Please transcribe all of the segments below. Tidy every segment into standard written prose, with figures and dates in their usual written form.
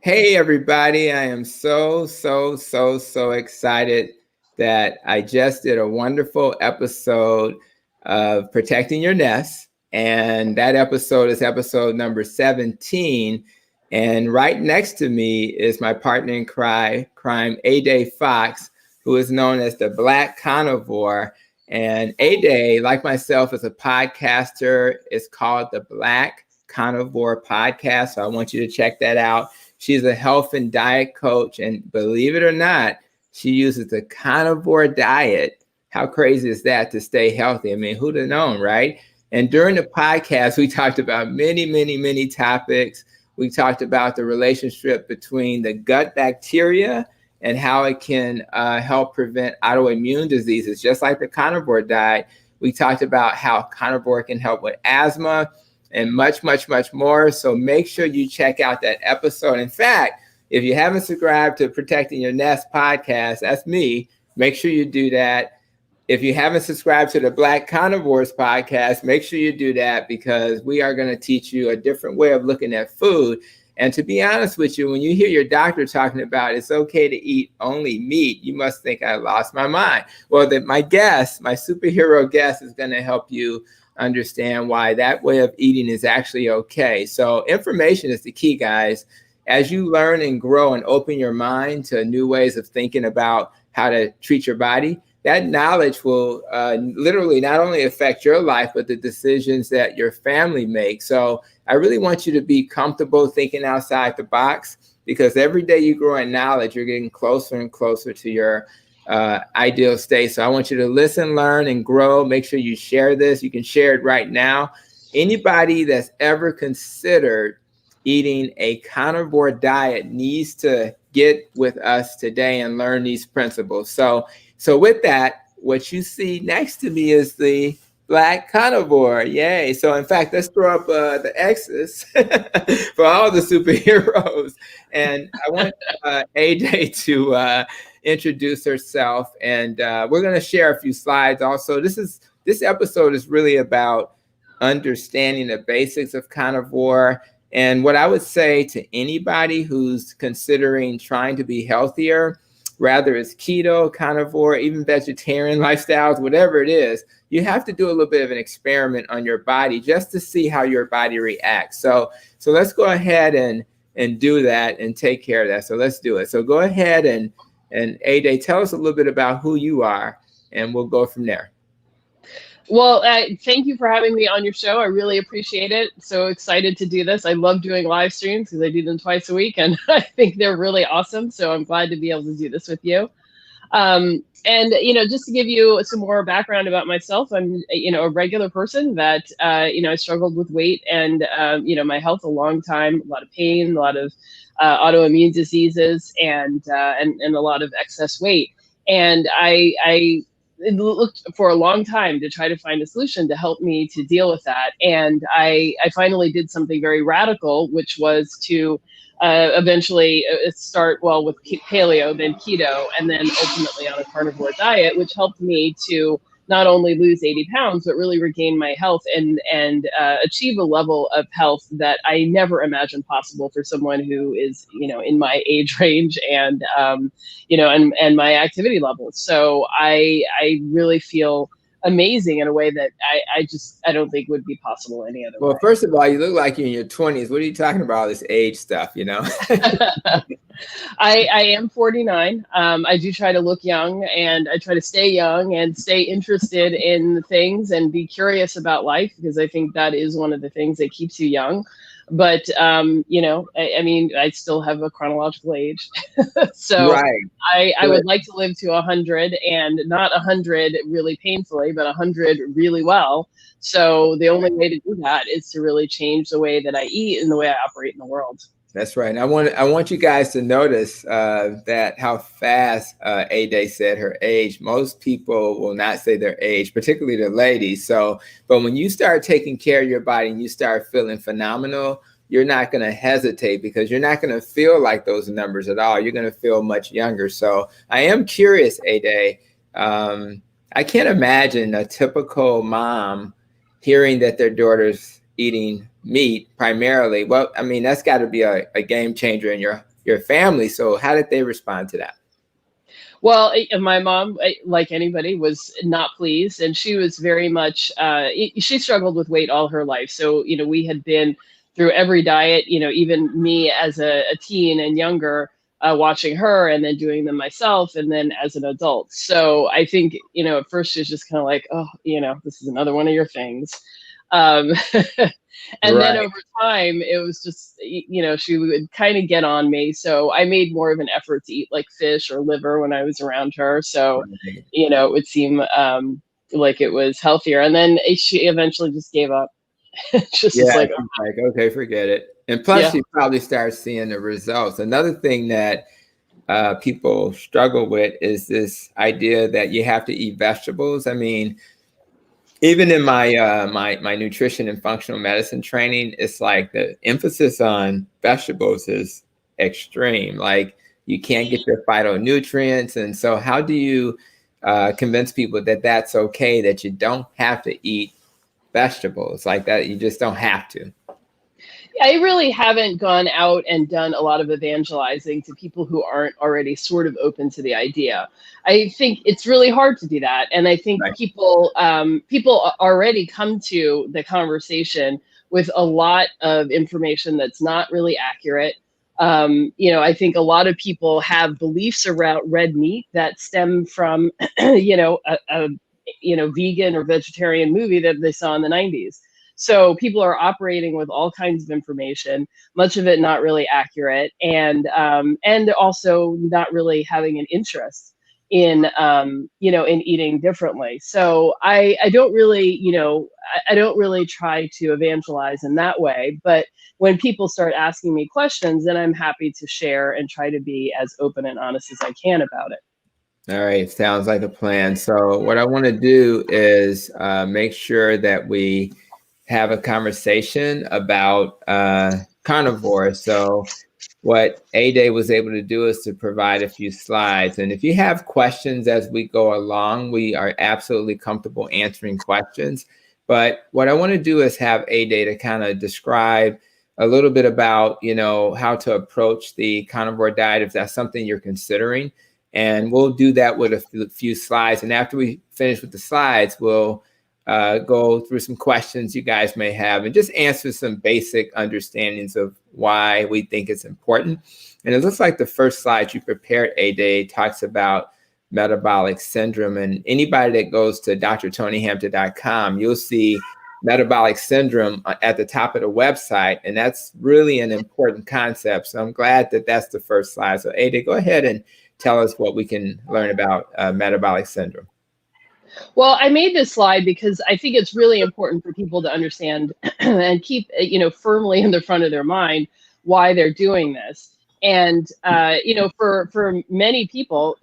Hey, everybody. I am so excited that I just did a wonderful episode of Protecting Your Nest. And that episode is episode number 17. And right next to me is my partner in crime, Ede Fox, who is known as the Black Carnivore. And Ede, like myself, is a podcaster. It's called the Black Carnivore Podcast. So I want you to check that out. She's a health and diet coach, and believe it or not, she uses the carnivore diet. How crazy is that to stay healthy? I mean, who'd have known, right? And during the podcast, we talked about many topics. We talked about the relationship between the gut bacteria and how it can help prevent autoimmune diseases, just like the carnivore diet. We talked about how carnivore can help with asthma and much more. So make sure you check out that episode. In fact, if you haven't subscribed to Protecting Your Nest podcast, that's me, make sure you do that. If you haven't subscribed to the Black Carnivores podcast, make sure you do that, because we are going to teach you a different way of looking at food. And to be honest with you, when you hear your doctor talking about it's okay to eat only meat, you must think I lost my mind. Well, my superhero guest is going to help you understand why that way of eating is actually okay. So information is the key, guys. As you learn and grow and open your mind to new ways of thinking about how to treat your body, that knowledge will literally not only affect your life, but the decisions that your family makes. So I really want you to be comfortable thinking outside the box, because every day you grow in knowledge, you're getting closer and closer to your ideal state. So I want you to listen, learn, and grow. Make sure you share this. You can share it right now. Anybody that's ever considered eating a carnivore diet needs to get with us today and learn these principles. So with that, what you see next to me is the Black Carnivore. Yay. So in fact, let's throw up the X's for all the superheroes. And I want AJ to introduce herself, and we're going to share a few slides also. This episode is really about understanding the basics of carnivore. And what I would say to anybody who's considering trying to be healthier, whether it's keto, carnivore, even vegetarian lifestyles, whatever it is, you have to do a little bit of an experiment on your body just to see how your body reacts. So let's go ahead and do that and take care of that. So let's do it. So go ahead and Ede, tell us a little bit about who you are, and we'll go from there. Well, thank you for having me on your show. I really appreciate it. So excited to do this. I love doing live streams because I do them twice a week, and I think they're really awesome. So I'm glad to be able to do this with you. And, just to give you some more background about myself, I'm, a regular person that, I struggled with weight and, my health a long time, a lot of pain, a lot of autoimmune diseases, and a lot of excess weight. And I looked for a long time to try to find a solution to help me to deal with that. And I finally did something very radical, which was to eventually start, with paleo, then keto, and then ultimately on a carnivore diet, which helped me to not only lose 80 pounds, but really regain my health and achieve a level of health that I never imagined possible for someone who is, in my age range and, and my activity levels. So I really feel amazing in a way that I don't think would be possible any other way. Well, first of all, you look like you're in your 20s. What are you talking about, all this age stuff, I am 49. I do try to look young, and I try to stay young and stay interested in things and be curious about life, because I think that is one of the things that keeps you young. But, I still have a chronological age. So right. I would like to live to 100, and not 100 really painfully, but 100 really well. So the only way to do that is to really change the way that I eat and the way I operate in the world. That's right. And I want you guys to notice that how fast Ede said her age. Most people will not say their age, particularly the ladies. But when you start taking care of your body and you start feeling phenomenal, you're not going to hesitate, because you're not going to feel like those numbers at all. You're going to feel much younger. So I am curious, Ede. I can't imagine a typical mom hearing that their daughter's eating meat primarily. Well, I mean, that's got to be a game changer in your your family. So how did they respond to that? Well, my mom, like anybody, was not pleased, and she was very much, she struggled with weight all her life. So, we had been through every diet, even me as a teen and younger, watching her and then doing them myself, and then as an adult. So I think, at first she was just kind of like, oh, this is another one of your things. Um, and then over time, it was just, she would kind of get on me. So I made more of an effort to eat like fish or liver when I was around her. So, it would seem like it was healthier. And then she eventually just gave up. Just like, okay, forget it. And plus, you probably start seeing the results. Another thing that people struggle with is this idea that you have to eat vegetables. I mean, even in my my nutrition and functional medicine training, it's like the emphasis on vegetables is extreme. Like you can't get your phytonutrients. And so how do you convince people that that's okay, that you don't have to eat vegetables like that? You just don't have to. I really haven't gone out and done a lot of evangelizing to people who aren't already sort of open to the idea. I think it's really hard to do that. And I think people already come to the conversation with a lot of information that's not really accurate. I think a lot of people have beliefs around red meat that stem from, a vegan or vegetarian movie that they saw in the 90s. So people are operating with all kinds of information, much of it not really accurate, and also not really having an interest in in eating differently. So I don't really I don't really try to evangelize in that way. But when people start asking me questions, then I'm happy to share and try to be as open and honest as I can about it. All right, sounds like a plan. So what I want to do is make sure that we have a conversation about carnivore. So what Ede was able to do is to provide a few slides. And if you have questions as we go along, we are absolutely comfortable answering questions. But what I want to do is have Ede to kind of describe a little bit about, how to approach the carnivore diet, if that's something you're considering. And we'll do that with a few slides. And after we finish with the slides, we'll go through some questions you guys may have and just answer some basic understandings of why we think it's important. And it looks like the first slide you prepared, Ede, talks about metabolic syndrome. And anybody that goes to drtonyhampton.com, you'll see metabolic syndrome at the top of the website. And that's really an important concept. So I'm glad that that's the first slide. So Ede, go ahead and tell us what we can learn about metabolic syndrome. Well, I made this slide because I think it's really important for people to understand and keep, firmly in the front of their mind why they're doing this. And, for many people,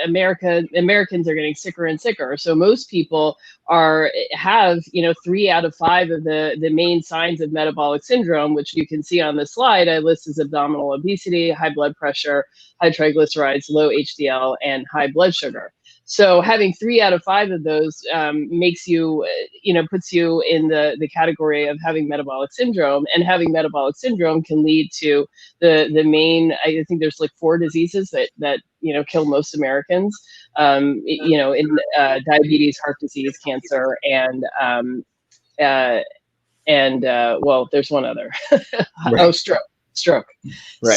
Americans are getting sicker and sicker. So most people have 3 out of 5 of the main signs of metabolic syndrome, which you can see on the slide. I list as abdominal obesity, high blood pressure, high triglycerides, low HDL, and high blood sugar. So having 3 out of 5 of those makes you, puts you in the category of having metabolic syndrome. And having metabolic syndrome can lead to the main, I think there's like 4 diseases that kill most Americans, in diabetes, heart disease, cancer, and there's one other. Right. Stroke. Right.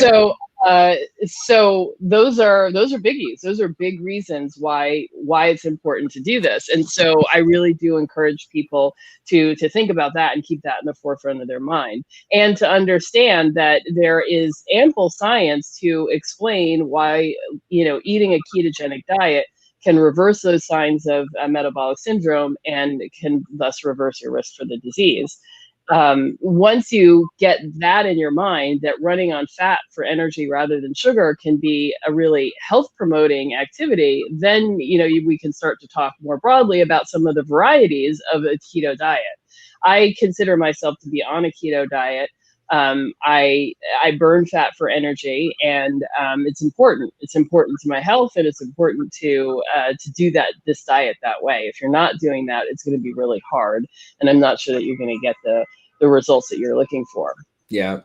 So those are biggies. Those are big reasons why it's important to do this. And so I really do encourage people to think about that and keep that in the forefront of their mind, and to understand that there is ample science to explain why, eating a ketogenic diet can reverse those signs of metabolic syndrome and can thus reverse your risk for the disease. Once you get that in your mind, that running on fat for energy rather than sugar can be a really health promoting activity, then we can start to talk more broadly about some of the varieties of a keto diet. I consider myself to be on a keto diet. I burn fat for energy, and it's important. It's important to my health, and it's important to do this diet that way. If you're not doing that, it's going to be really hard, and I'm not sure that you're going to get the results that you're looking for. Yeah.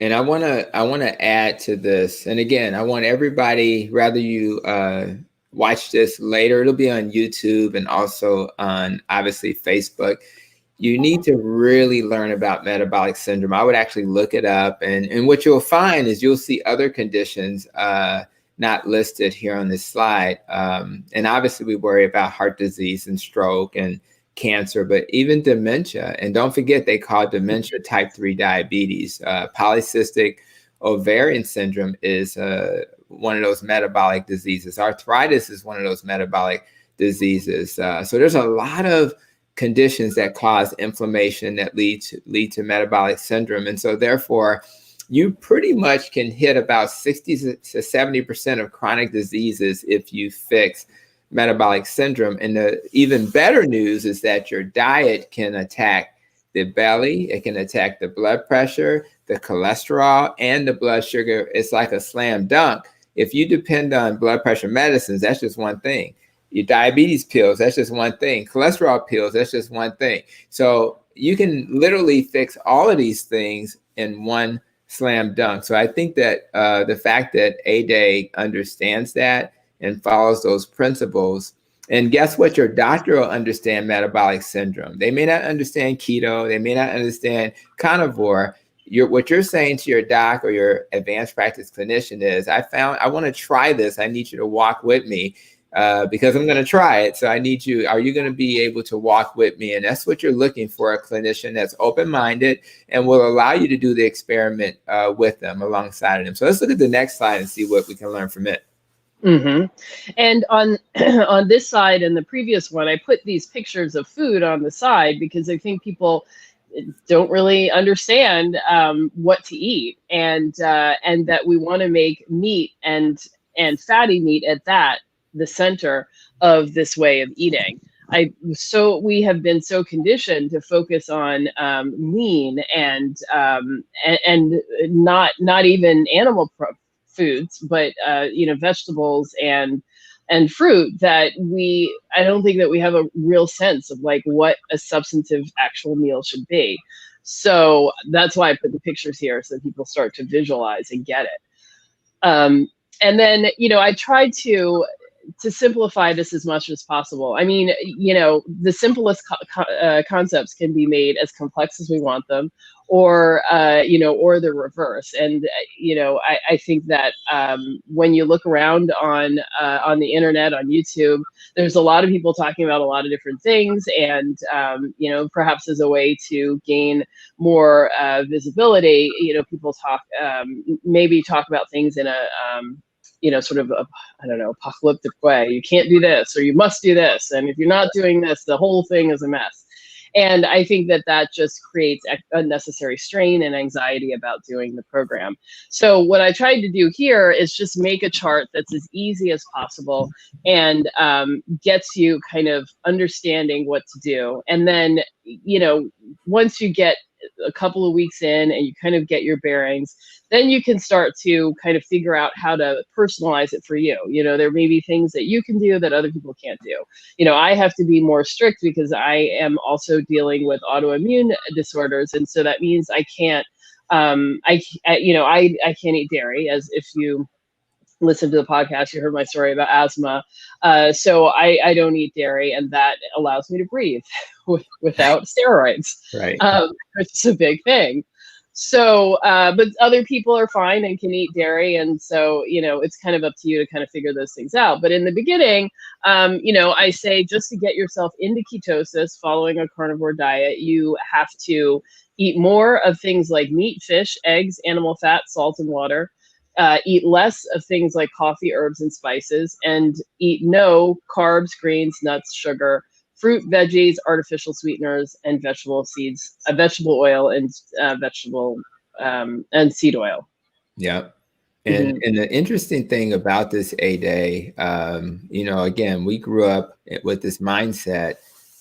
And I want to add to this. And again, I want everybody, rather you watch this later, it'll be on YouTube and also on obviously Facebook. You need to really learn about metabolic syndrome. I would actually look it up. And what you'll find is you'll see other conditions not listed here on this slide. And obviously we worry about heart disease and stroke and cancer, but even dementia. And don't forget, they call dementia type 3 diabetes. Polycystic ovarian syndrome is one of those metabolic diseases. Arthritis is one of those metabolic diseases. So there's a lot of conditions that cause inflammation that lead to metabolic syndrome. And so therefore, you pretty much can hit about 60 to 70% of chronic diseases if you fix metabolic syndrome. And the even better news is that your diet can attack the belly, it can attack the blood pressure, the cholesterol, and the blood sugar. It's like a slam dunk. If you depend on blood pressure medicines, that's just one thing. Your diabetes pills, that's just one thing. Cholesterol pills, that's just one thing. So you can literally fix all of these things in one slam dunk. So I think that the fact that Ede understands that and follows those principles. And guess what? Your doctor will understand metabolic syndrome. They may not understand keto. They may not understand carnivore. What you're saying to your doc or your advanced practice clinician is, I want to try this. I need you to walk with me because I'm going to try it. So I need you. Are you going to be able to walk with me? And that's what you're looking for, a clinician that's open-minded and will allow you to do the experiment with them, alongside of them. So let's look at the next slide and see what we can learn from it. Mm-hmm. And on on this side and the previous one, I put these pictures of food on the side because I think people don't really understand what to eat, and that we want to make meat and fatty meat at that the center of this way of eating. We have been so conditioned to focus on lean and not even animal foods, but vegetables and fruit, that I don't think that we have a real sense of like what a substantive actual meal should be. So that's why I put the pictures here so that people start to visualize and get it. And then, I tried to simplify this as much as possible. I mean, the simplest concepts can be made as complex as we want them, or the reverse. And I think that when you look around on the internet, on YouTube, there's a lot of people talking about a lot of different things, and perhaps as a way to gain more visibility, people maybe talk about things in a sort of apocalyptic way. You can't do this, or you must do this, and if you're not doing this, the whole thing is a mess. And I think that just creates unnecessary strain and anxiety about doing the program. So what I tried to do here is just make a chart that's as easy as possible and gets you kind of understanding what to do. And then, once you get a couple of weeks in and you kind of get your bearings, then you can start to kind of figure out how to personalize it for you. There may be things that you can do that other people can't do. I have to be more strict because I am also dealing with autoimmune disorders. And so that means I can't, I can't eat dairy. As if you listen to the podcast, you heard my story about asthma. So I don't eat dairy, and that allows me to breathe without steroids, Right. Which is a big thing. So, but other people are fine and can eat dairy. And so, it's kind of up to you to kind of figure those things out. But in the beginning, I say just to get yourself into ketosis following a carnivore diet, you have to eat more of things like meat, fish, eggs, animal fat, salt, and water. Eat less of things like coffee, herbs, and spices, and eat no carbs, greens, nuts, sugar, fruit, veggies, artificial sweeteners, and vegetable seeds, vegetable oil, and and seed oil. Yeah. And the interesting thing about this, Ede, again, we grew up with this mindset.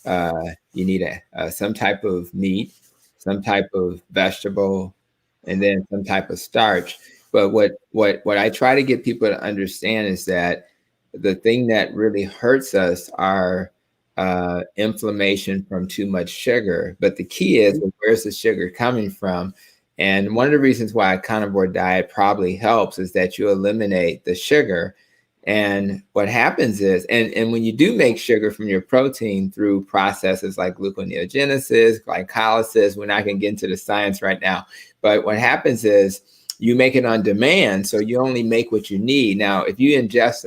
You need some type of meat, some type of vegetable, and then some type of starch. But what I try to get people to understand is that the thing that really hurts us are inflammation from too much sugar. But the key is, where's the sugar coming from? And one of the reasons why a carnivore diet probably helps is that you eliminate the sugar. And what happens is, and when you do make sugar from your protein through processes like gluconeogenesis, glycolysis, we're not going to get into the science right now, but what happens is you make it on demand. So you only make what you need. Now, if you ingest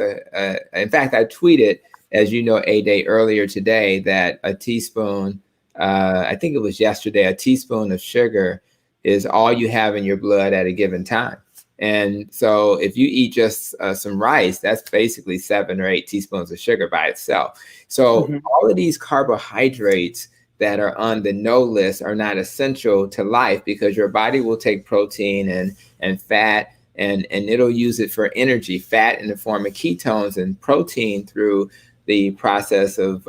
in fact, I tweeted, as you know, Ede, earlier today, that a teaspoon, I think it was yesterday, a teaspoon of sugar is all you have in your blood at a given time. And so if you eat just some rice, that's basically 7 or 8 teaspoons of sugar by itself. So all of these carbohydrates that are on the no list are not essential to life, because your body will take protein and fat and it'll use it for energy, fat in the form of ketones and protein through the process of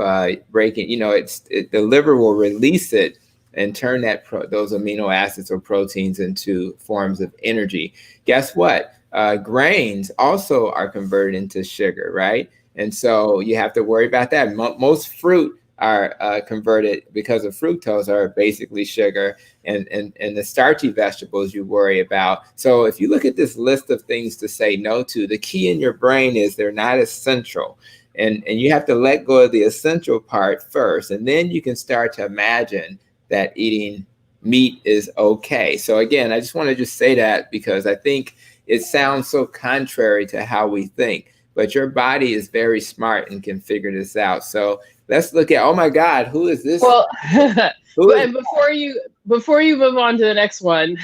breaking, the liver will release it and turn those amino acids or proteins into forms of energy. Guess what? Grains also are converted into sugar, right? And so you have to worry about that. Most fruit are converted because of fructose, are basically sugar, and the starchy vegetables you worry about. So if you look at this list of things to say no to, the key in your brain is they're not essential. And you have to let go of the essential part first, and then you can start to imagine that eating meat is okay. So again, I just want to say that because I think it sounds so contrary to how we think, but your body is very smart and can figure this out. So let's look at, oh my God, who is this? Well, and before you move on to the next one,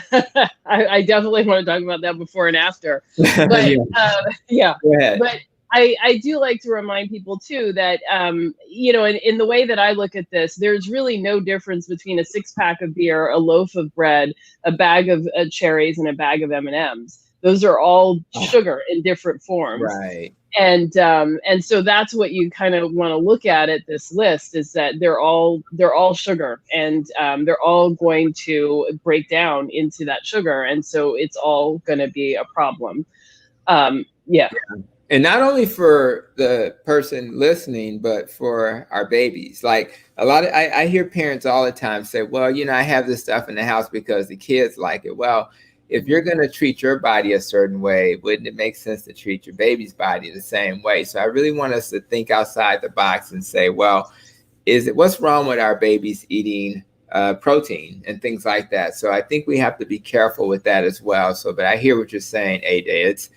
I definitely want to talk about that before and after. But yeah, go ahead. But I do like to remind people too that, in the way that I look at this, there's really no difference between a 6-pack of beer, a loaf of bread, a bag of cherries, and a bag of M&Ms. Those are all sugar in different forms. Right. And so that's what you kind of want to look at this list, is that they're all sugar, and they're all going to break down into that sugar. And so it's all going to be a problem. Yeah. And not only for the person listening, but for our babies. Like I hear parents all the time say, well, I have this stuff in the house because the kids like it. Well, if you're going to treat your body a certain way, wouldn't it make sense to treat your baby's body the same way? So I really want us to think outside the box and say, well, what's wrong with our babies eating protein and things like that? So I think we have to be careful with that as well. So, but I hear what you're saying, Ede. It's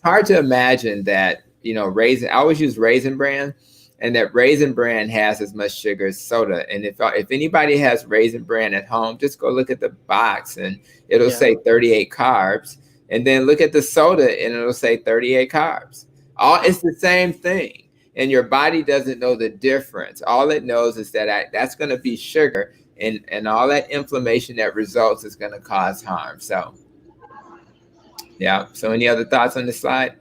hard to imagine that, I always use Raisin Bran, and that Raisin Bran has as much sugar as soda. And if anybody has Raisin Bran at home, just go look at the box and it'll say 38 carbs. And then look at the soda and it'll say 38 carbs. It's the same thing. And your body doesn't know the difference. All it knows is that that's going to be sugar, and all that inflammation that results is going to cause harm. So, yeah. So any other thoughts on this slide?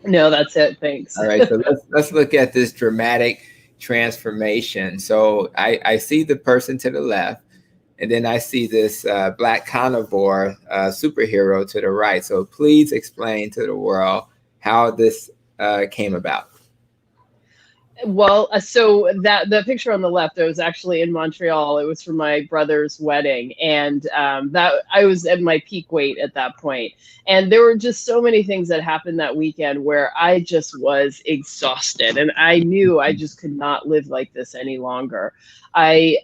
No, that's it. Thanks. All right. So let's look at this dramatic transformation. So I see the person to the left, and then I see this Black Carnivore superhero to the right. So please explain to the world how this came about. Well, so the picture on the left, I was actually in Montreal. It was for my brother's wedding, and that I was at my peak weight at that point. And there were just so many things that happened that weekend where I just was exhausted, and I knew I just could not live like this any longer. I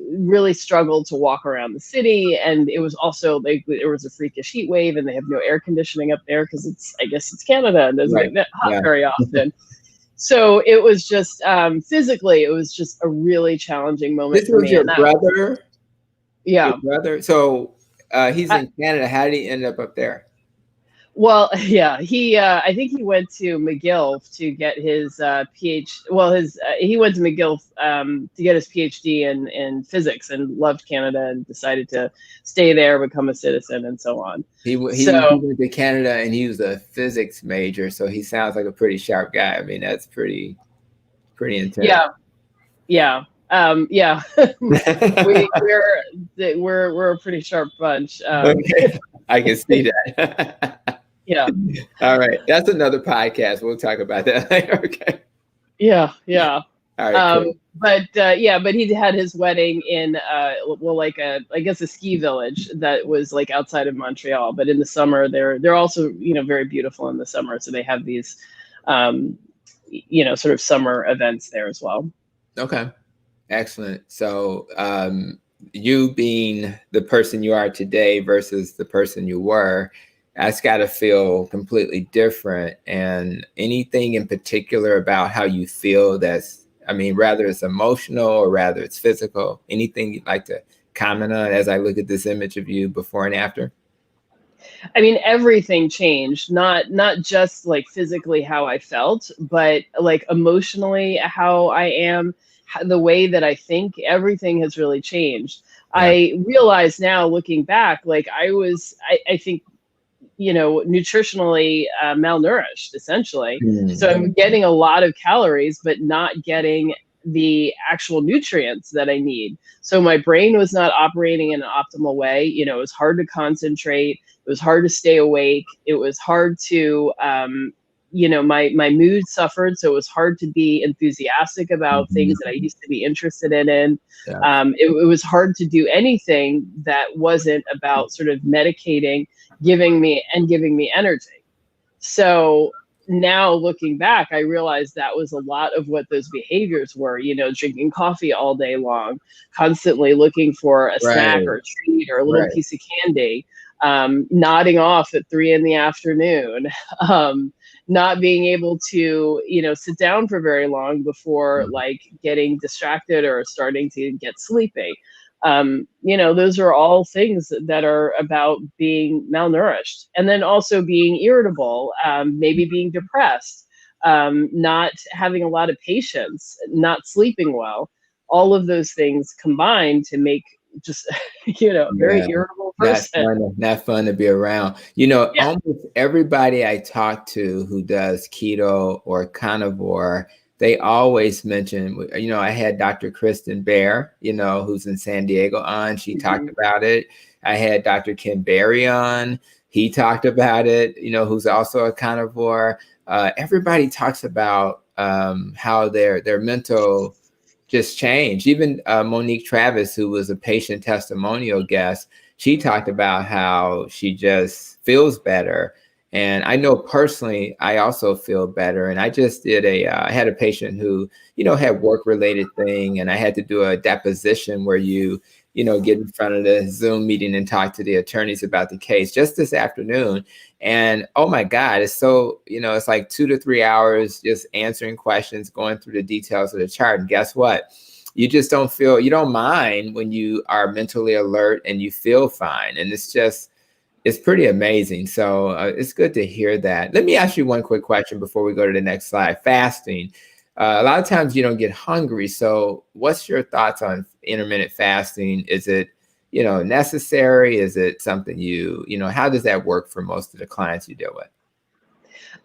really struggled to walk around the city, and it was also there was a freakish heat wave, and they have no air conditioning up there because I guess it's Canada and doesn't get hot very often. So it was just physically, it was just a really challenging moment. This was your brother? Yeah. Your brother? So he's in Canada. How did he end up there? Well, yeah, I think he went to McGill to get his PhD. Well, he went to McGill to get his PhD in physics, and loved Canada and decided to stay there, become a citizen, and so on. He went to Canada, and he was a physics major, so he sounds like a pretty sharp guy. I mean, that's pretty intense. Yeah. Yeah. We're a pretty sharp bunch. Okay. I can see that. Yeah. All right. That's another podcast. We'll talk about that later. Okay. Yeah. All right, cool. But he had his wedding in I guess a ski village that was like outside of Montreal. But in the summer, they're also very beautiful in the summer. So they have these sort of summer events there as well. Okay, excellent. So you being the person you are today versus the person you were, that's got to feel completely different. And anything in particular about how you feel rather it's emotional or rather it's physical, anything you'd like to comment on as I look at this image of you before and after? I mean, everything changed, not just like physically how I felt, but like emotionally how I am, the way that I think, everything has really changed. Yeah. I realize now looking back, like I think, nutritionally malnourished essentially. Mm-hmm. So I'm getting a lot of calories, but not getting the actual nutrients that I need. So my brain was not operating in an optimal way. It was hard to concentrate. It was hard to stay awake. It was hard to, my mood suffered. So it was hard to be enthusiastic about things that I used to be interested in. Yeah. It was hard to do anything that wasn't about sort of medicating, giving me energy. So now looking back, I realized that was a lot of what those behaviors were, drinking coffee all day long, constantly looking for a snack or a treat or a little piece of candy, nodding off at 3 p.m, not being able to, sit down for very long before like getting distracted or starting to get sleepy. Those are all things that are about being malnourished, and then also being irritable, maybe being depressed, not having a lot of patience, not sleeping well. All of those things combine to make just, a very irritable person. Not fun to be around. Almost everybody I talk to who does keto or carnivore, they always mention, I had Dr. Kristen Bear, who's in San Diego on. She talked about it. I had Dr. Ken Berry on. He talked about it, who's also a carnivore. Everybody talks about how their mental just changed. Even Monique Travis, who was a patient testimonial guest, she talked about how she just feels better. And I know personally, I also feel better. And I just did I had a patient who, had work-related thing, and I had to do a deposition where you get in front of the Zoom meeting and talk to the attorneys about the case just this afternoon. And oh my God, it's so, it's like 2 to 3 hours just answering questions, going through the details of the chart. And guess what? You just you don't mind when you are mentally alert and you feel fine. And it's pretty amazing. So it's good to hear that. Let me ask you one quick question before we go to the next slide. Fasting. A lot of times you don't get hungry. So what's your thoughts on intermittent fasting? Is it, necessary? Is it something how does that work for most of the clients you deal with?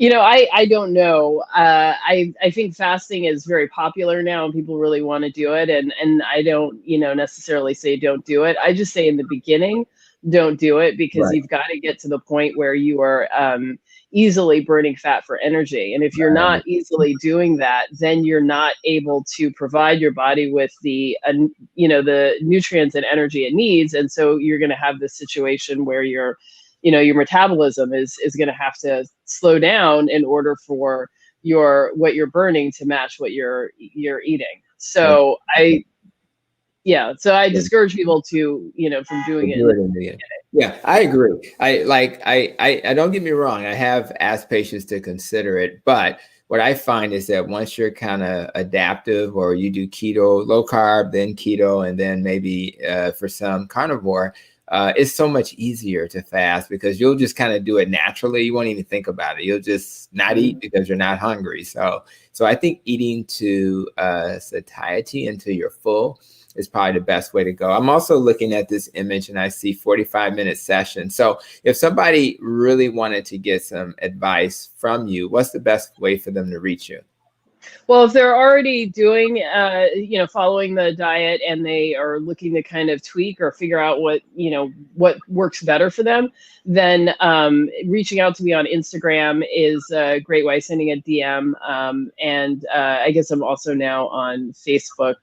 I don't know. I think fasting is very popular now and people really want to do it. And I don't, necessarily say don't do it. I just say in the beginning, don't do it, because you've got to get to the point where you are easily burning fat for energy. And if you're not easily doing that, then you're not able to provide your body with the nutrients and energy it needs. And so you're going to have this situation where your metabolism is going to have to slow down in order for what you're burning to match what you're eating. So I discourage people to, from doing it. Yeah, I agree. I don't get me wrong. I have asked patients to consider it, but what I find is that once you're kind of adaptive, or you do keto, low carb, then keto, and then maybe for some carnivore, it's so much easier to fast because you'll just kind of do it naturally. You won't even think about it. You'll just not eat because you're not hungry. So I think eating to satiety until you're full is probably the best way to go. I'm also looking at this image and I see 45-minute session. So if somebody really wanted to get some advice from you, what's the best way for them to reach you? Well, if they're already doing, following the diet and they are looking to kind of tweak or figure out what works better for them, then reaching out to me on Instagram is a great way, sending a DM. And I guess I'm also now on Facebook.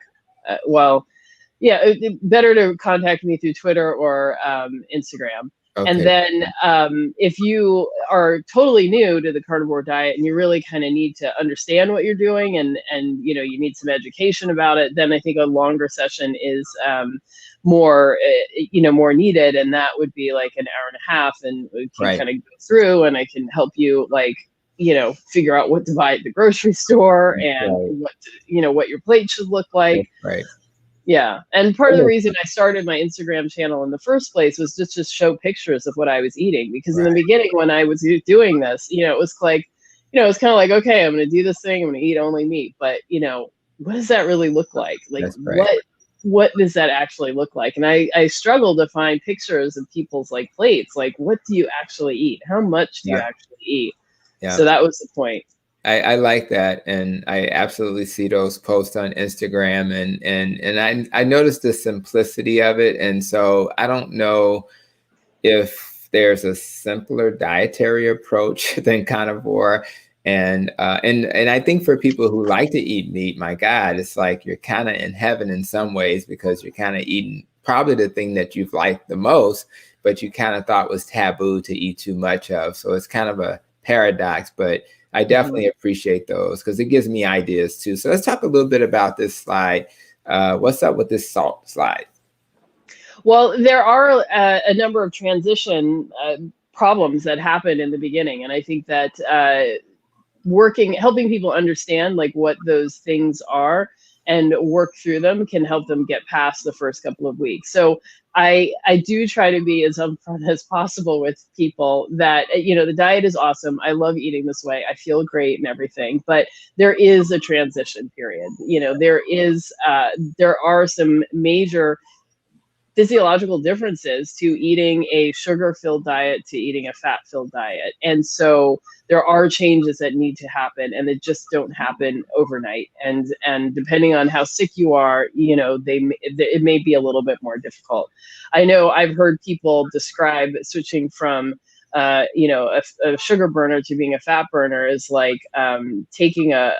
Better to contact me through Twitter or Instagram. Okay. And then if you are totally new to the carnivore diet and you really kind of need to understand what you're doing and you need some education about it, then I think a longer session is more needed, and that would be like an hour and a half, and we can kind of go through and I can help you figure out what to buy at the grocery store and what your plate should look like. Right. Yeah. And part of the reason I started my Instagram channel in the first place was just to show pictures of what I was eating. Because in the beginning, when I was doing this, it was like, it was kind of like, okay, I'm going to do this thing. I'm going to eat only meat. But, what does that really look like? Like, what does that actually look like? And I struggle to find pictures of people's plates. Like, what do you actually eat? How much do you actually eat? Yeah. So that was the point. I like that, and I absolutely see those posts on Instagram, and I noticed the simplicity of it, and so I don't know if there's a simpler dietary approach than carnivore, and I think for people who like to eat meat, my God, it's like you're kind of in heaven in some ways, because you're kind of eating probably the thing that you've liked the most, but you kind of thought was taboo to eat too much of. So it's kind of a paradox, but I definitely appreciate those because it gives me ideas too. So let's talk a little bit about this slide. What's up with this salt slide? Well, there are a number of transition problems that happen in the beginning. And I think that helping people understand what those things are and work through them can help them get past the first couple of weeks. So I do try to be as upfront as possible with people that, the diet is awesome. I love eating this way. I feel great and everything, but there is a transition period. There are some major physiological differences to eating a sugar-filled diet to eating a fat-filled diet. And so there are changes that need to happen, and they just don't happen overnight. And depending on how sick you are, it may be a little bit more difficult. I know I've heard people describe switching from a sugar burner to being a fat burner is like taking a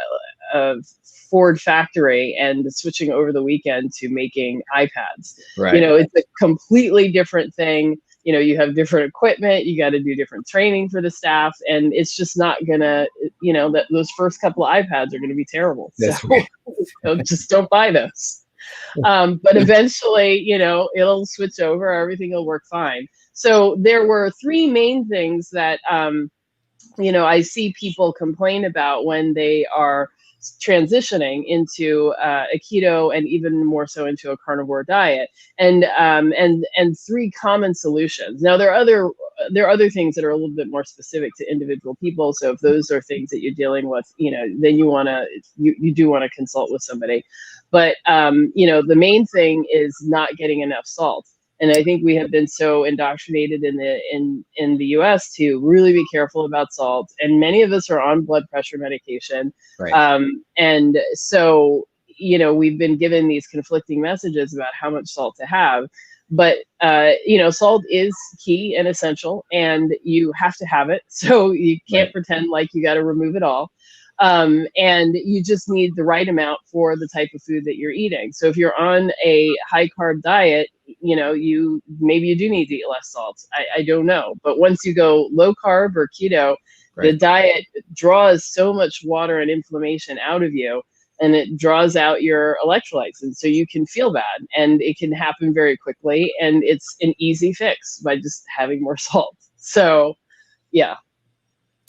Ford factory and switching over the weekend to making iPads. Right. It's a completely different thing. You have different equipment, you got to do different training for the staff, and it's just not gonna, that those first couple of iPads are gonna be terrible. So just don't buy those. But eventually, it'll switch over, everything will work fine. So there were three main things that, I see people complain about when they are transitioning into a keto and even more so into a carnivore diet, and three common solutions. Now there are other things that are a little bit more specific to individual people. So if those are things that you're dealing with, then you do want to consult with somebody. But the main thing is not getting enough salt. And I think we have been so indoctrinated in the U.S. to really be careful about salt, and many of us are on blood pressure medication, right. And so we've been given these conflicting messages about how much salt to have. But salt is key and essential, and you have to have it. So you can't pretend like you got to remove it all. And you just need the right amount for the type of food that you're eating. So if you're on a high carb diet, maybe you do need to eat less salt. I don't know. But once you go low carb or keto, the diet draws so much water and inflammation out of you, and it draws out your electrolytes. And so you can feel bad, and it can happen very quickly. And it's an easy fix by just having more salt. So, yeah.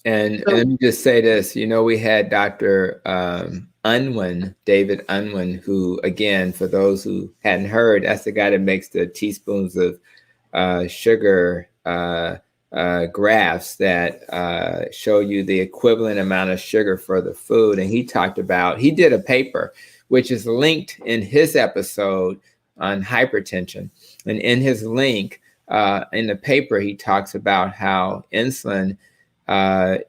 And let me just say this, we had Dr. Unwin, David Unwin, who, again, for those who hadn't heard, that's the guy that makes the teaspoons of sugar graphs that show you the equivalent amount of sugar for the food. And he did a paper, which is linked in his episode on hypertension. And in his link, in the paper, he talks about how insulin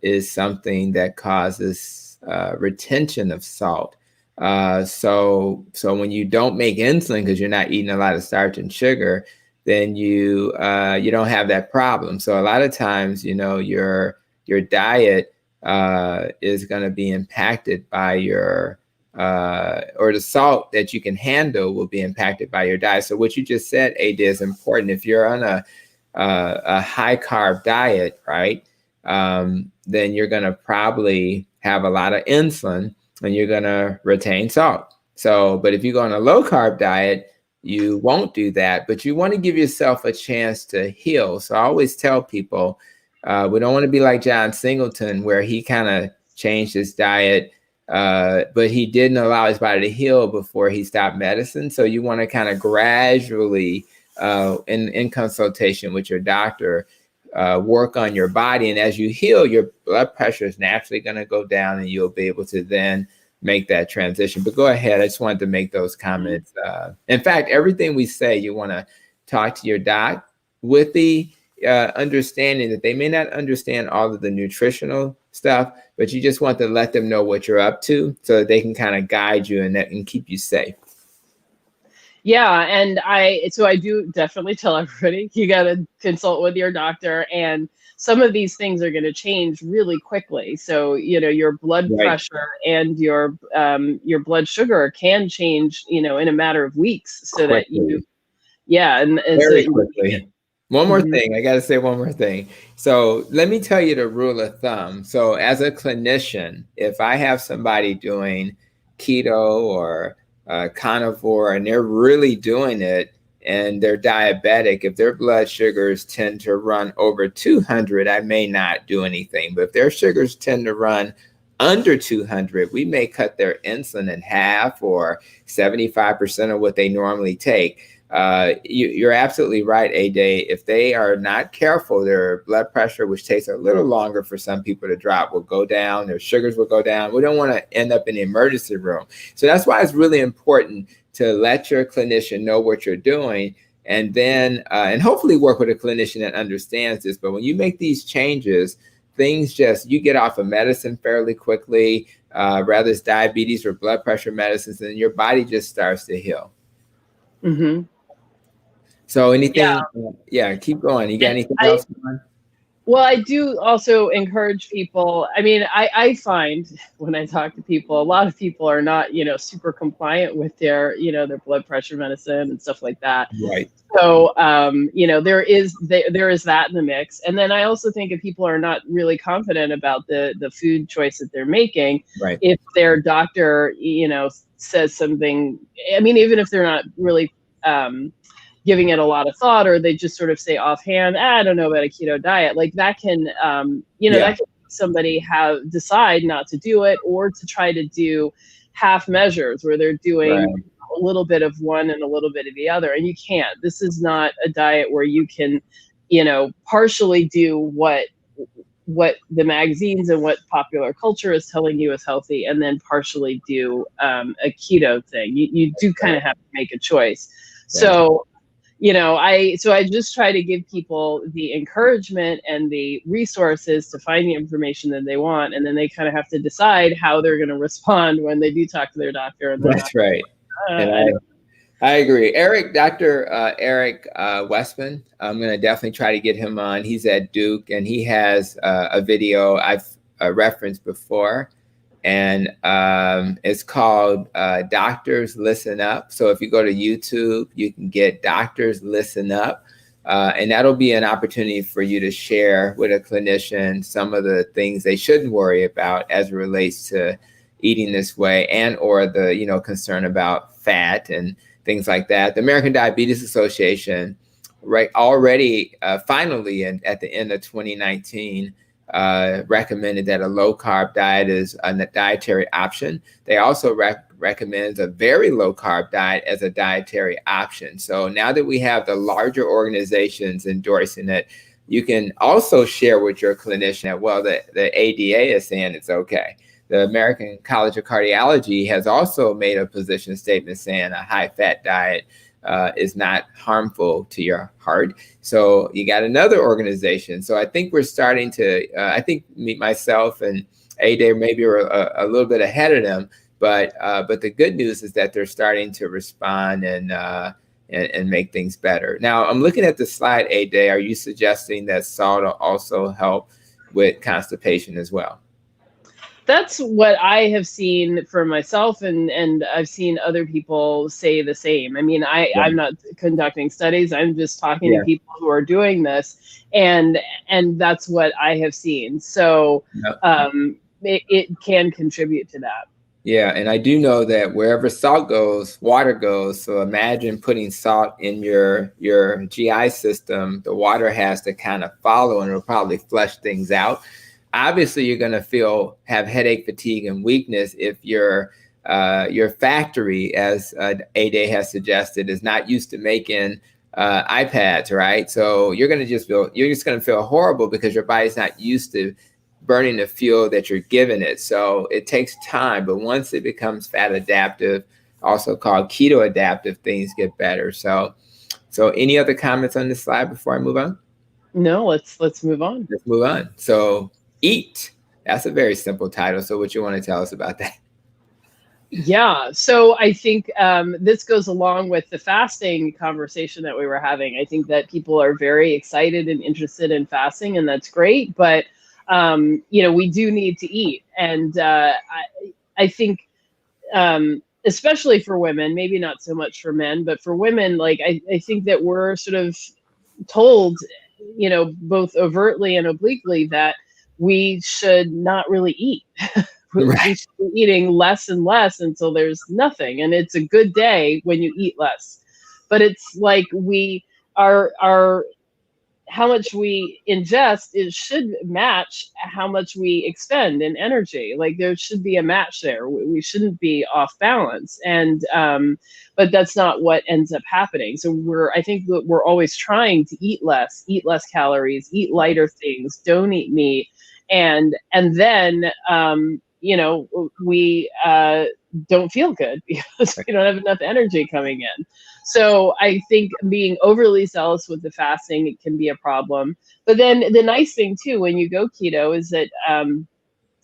is something that causes retention of salt. So when you don't make insulin because you're not eating a lot of starch and sugar, then you don't have that problem. So a lot of times, your diet is going to be impacted by your or the salt that you can handle will be impacted by your diet. So what you just said, Ede, is important. If you're on a high carb diet, right, then you're going to probably have a lot of insulin and you're going to retain salt. So, but if you go on a low carb diet, you won't do that, but you want to give yourself a chance to heal. So I always tell people, we don't want to be like John Singleton, where he kind of changed his diet, but he didn't allow his body to heal before he stopped medicine. So you want to kind of gradually, in consultation with your doctor, work on your body. And as you heal, your blood pressure is naturally going to go down and you'll be able to then make that transition. But go ahead. I just wanted to make those comments. In fact, everything we say, you want to talk to your doc with the understanding that they may not understand all of the nutritional stuff, but you just want to let them know what you're up to so that they can kind of guide you and keep you safe. Yeah. And I do definitely tell everybody, you got to consult with your doctor, and some of these things are going to change really quickly. So, your blood pressure and your blood sugar can change, in a matter of weeks, so quickly. And very quickly. One more thing. I got to say one more thing. So let me tell you the rule of thumb. So as a clinician, if I have somebody doing keto or carnivore and they're really doing it and they're diabetic, if their blood sugars tend to run over 200, I may not do anything. But if their sugars tend to run under 200, we may cut their insulin in half or 75% of what they normally take. You're absolutely right, Ede. If they are not careful, their blood pressure, which takes a little longer for some people to drop, will go down. Their sugars will go down. We don't want to end up in the emergency room. So that's why it's really important to let your clinician know what you're doing, and then and hopefully work with a clinician that understands this. But when you make these changes, you get off of medicine fairly quickly, whether it's diabetes or blood pressure medicines, and your body just starts to heal. Mm-hmm. So anything, keep going. You got anything else? Well, I do also encourage people. I mean, I find when I talk to people, a lot of people are not, super compliant with their blood pressure medicine and stuff like that. Right. So, there is that in the mix. And then I also think if people are not really confident about the food choice that they're making, right, if their doctor, says something, I mean, even if they're not really giving it a lot of thought, or they just sort of say offhand, I don't know about a keto diet, like that can, that can make somebody decide not to do it, or to try to do half measures where they're doing a little bit of one and a little bit of the other. And you can't. This is not a diet where you can, partially do what the magazines and what popular culture is telling you is healthy, and then partially do a keto thing. You do kind of have to make a choice. Yeah. So, I just try to give people the encouragement and the resources to find the information that they want, and then they kind of have to decide how they're going to respond when they do talk to their doctor. And that's right. I agree. Dr. Eric Westman, I'm going to definitely try to get him on. He's at Duke, and he has a video I've referenced before, and it's called Doctors Listen Up. So if you go to YouTube, you can get Doctors Listen Up, and that'll be an opportunity for you to share with a clinician some of the things they shouldn't worry about as it relates to eating this way, and or the concern about fat and things like that. The American Diabetes Association, already finally at the end of 2019, recommended that a low carb diet is a dietary option. They also recommend a very low carb diet as a dietary option. So now that we have the larger organizations endorsing it, you can also share with your clinician that the ADA is saying it's okay. The American College of Cardiology has also made a position statement saying a high-fat diet is not harmful to your heart. So you got another organization. So I think we're starting to, I think myself and Ede maybe are a little bit ahead of them, but the good news is that they're starting to respond and make things better. Now I'm looking at the slide, Ede. Are you suggesting that salt will also help with constipation as well? That's what I have seen for myself, and I've seen other people say the same. I mean, I'm not conducting studies. I'm just talking to people who are doing this, and that's what I have seen. So it can contribute to that. Yeah, and I do know that wherever salt goes, water goes. So imagine putting salt in your GI system. The water has to kind of follow, and it'll probably flush things out. Obviously, you're going to have headache, fatigue, and weakness if your factory, as Ede has suggested, is not used to making iPads, right? So you're just going to feel horrible because your body's not used to burning the fuel that you're giving it. So it takes time, but once it becomes fat adaptive, also called keto adaptive, things get better. So any other comments on this slide before I move on? No, let's move on. Let's move on. So eat. That's a very simple title. So what you want to tell us about that? Yeah, so I think this goes along with the fasting conversation that we were having. I think that people are very excited and interested in fasting, and that's great. But we do need to eat, and I think especially for women, maybe not so much for men, but for women, like I think that we're sort of told, both overtly and obliquely, that we should not really eat. We should be eating less and less until there's nothing. And it's a good day when you eat less. But it's like our how much we ingest should match how much we expend in energy. Like there should be a match there. We shouldn't be off balance. And but that's not what ends up happening. So I think that we're always trying to eat less calories, eat lighter things, don't eat meat. And then we don't feel good because we don't have enough energy coming in. So I think being overly zealous with the fasting, it can be a problem. But then the nice thing too, when you go keto, is that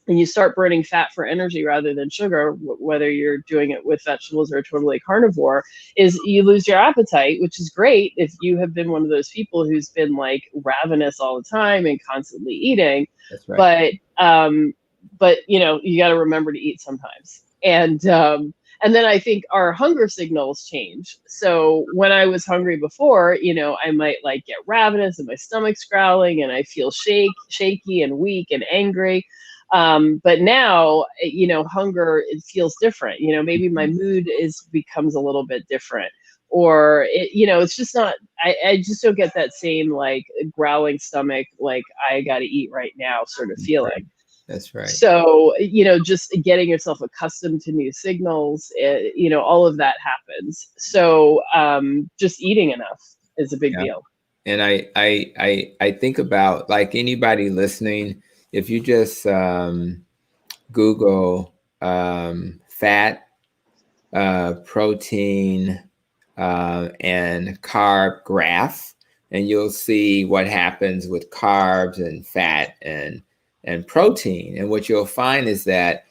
and you start burning fat for energy rather than sugar, whether you're doing it with vegetables or totally carnivore, is you lose your appetite, which is great if you have been one of those people who's been like ravenous all the time and constantly eating. That's right. But you got to remember to eat sometimes. And then I think our hunger signals change. So when I was hungry before, I might like get ravenous and my stomach's growling and I feel shaky and weak and angry. But now, hunger, it feels different. Maybe my mood becomes a little bit different, or it's just not, I just don't get that same like growling stomach, like I got to eat right now sort of feeling. That's right. So, just getting yourself accustomed to new signals, all of that happens. So just eating enough is a big deal. And I think about, like, anybody listening, if you just Google fat, protein, and carb graph, and you'll see what happens with carbs and fat and protein. And what you'll find is that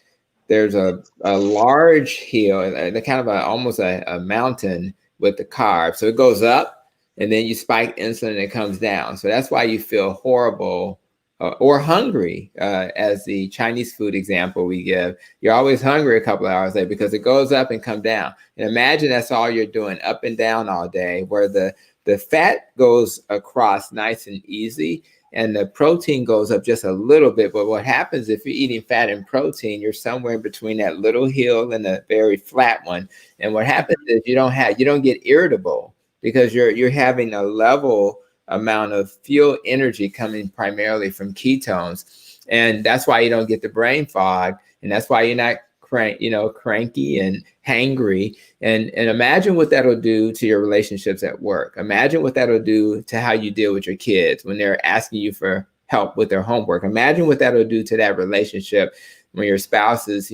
there's a large hill, kind of almost a mountain with the carbs. So it goes up, and then you spike insulin and it comes down. So that's why you feel horrible or hungry, as the Chinese food example we give. You're always hungry a couple of hours later because it goes up and come down. And imagine that's all you're doing, up and down all day, where the fat goes across nice and easy, and the protein goes up just a little bit. But what happens if you're eating fat and protein, you're somewhere in between that little hill and the very flat one. And what happens is you don't get irritable because you're having a level amount of fuel energy coming primarily from ketones. And that's why you don't get the brain fog. And that's why you're not cranky and hangry. And imagine what that'll do to your relationships at work. Imagine what that'll do to how you deal with your kids when they're asking you for help with their homework. Imagine what that'll do to that relationship when your spouse is,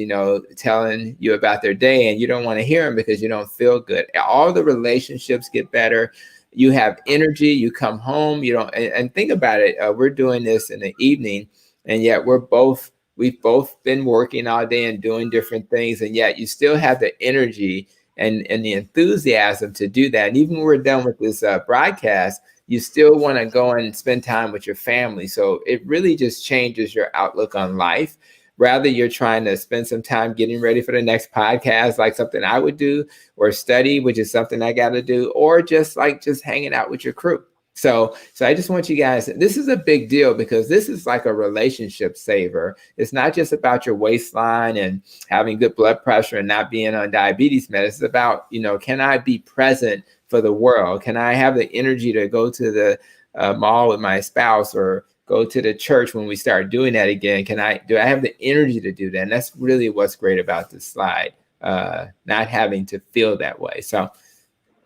telling you about their day and you don't want to hear them because you don't feel good. All the relationships get better. You have energy, you come home, you don't, and think about it. We're doing this in the evening, and yet we've both been working all day and doing different things. And yet you still have the energy and the enthusiasm to do that. And even when we're done with this broadcast, you still want to go and spend time with your family. So it really just changes your outlook on life. Rather, you're trying to spend some time getting ready for the next podcast, like something I would do, or study, which is something I got to do, or just hanging out with your crew. So I just want you guys, this is a big deal because this is like a relationship saver. It's not just about your waistline and having good blood pressure and not being on diabetes meds. It's about, can I be present for the world? Can I have the energy to go to the mall with my spouse or go to the church when we start doing that again? Do I have the energy to do that? And that's really what's great about this slide, not having to feel that way. So,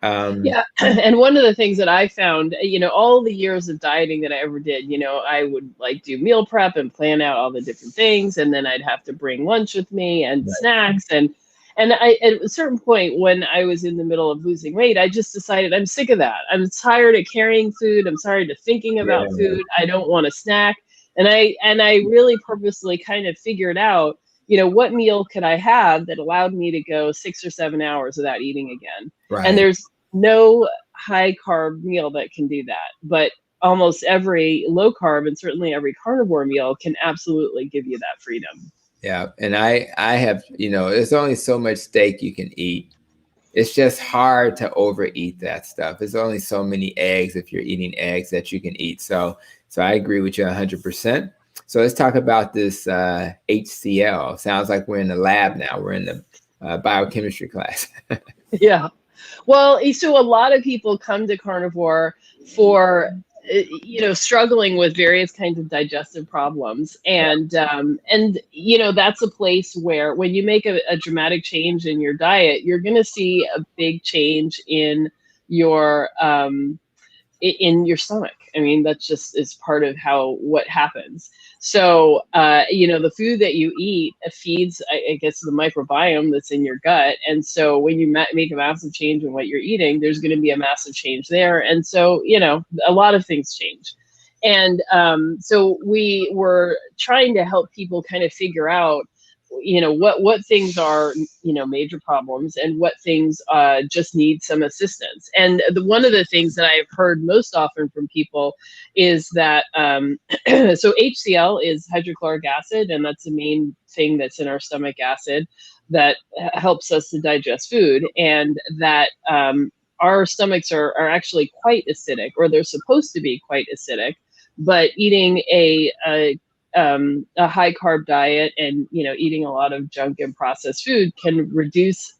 yeah. And one of the things that I found, all the years of dieting that I ever did, I would do meal prep and plan out all the different things. And then I'd have to bring lunch with me and snacks. And I, at a certain point when I was in the middle of losing weight, I just decided I'm sick of that. I'm tired of carrying food. I'm tired of thinking about food. I don't want to snack. And I really purposely kind of figured out, what meal could I have that allowed me to go 6 or 7 hours without eating again. right. And there's no high carb meal that can do that. But almost every low carb and certainly every carnivore meal can absolutely give you that freedom. Yeah. And I have, there's only so much steak you can eat. It's just hard to overeat that stuff. There's only so many eggs, if you're eating eggs, that you can eat. So I agree with you 100%. So let's talk about this HCl. Sounds like we're in the lab now. We're in the biochemistry class. Yeah. Well, so a lot of people come to carnivore for, struggling with various kinds of digestive problems. And that's a place where when you make a dramatic change in your diet, you're going to see a big change in your stomach. I mean, that's just is part of what happens. So, the food that you eat feeds, I guess, the microbiome that's in your gut. And so when you make a massive change in what you're eating, there's going to be a massive change there. And so, a lot of things change. And so we were trying to help people kind of figure out, what things are, major problems and what things just need some assistance. And one of the things that I've heard most often from people is that, so HCl is hydrochloric acid, and that's the main thing that's in our stomach acid that helps us to digest food. And that our stomachs are actually quite acidic, or they're supposed to be quite acidic, but eating a high carb diet and eating a lot of junk and processed food can reduce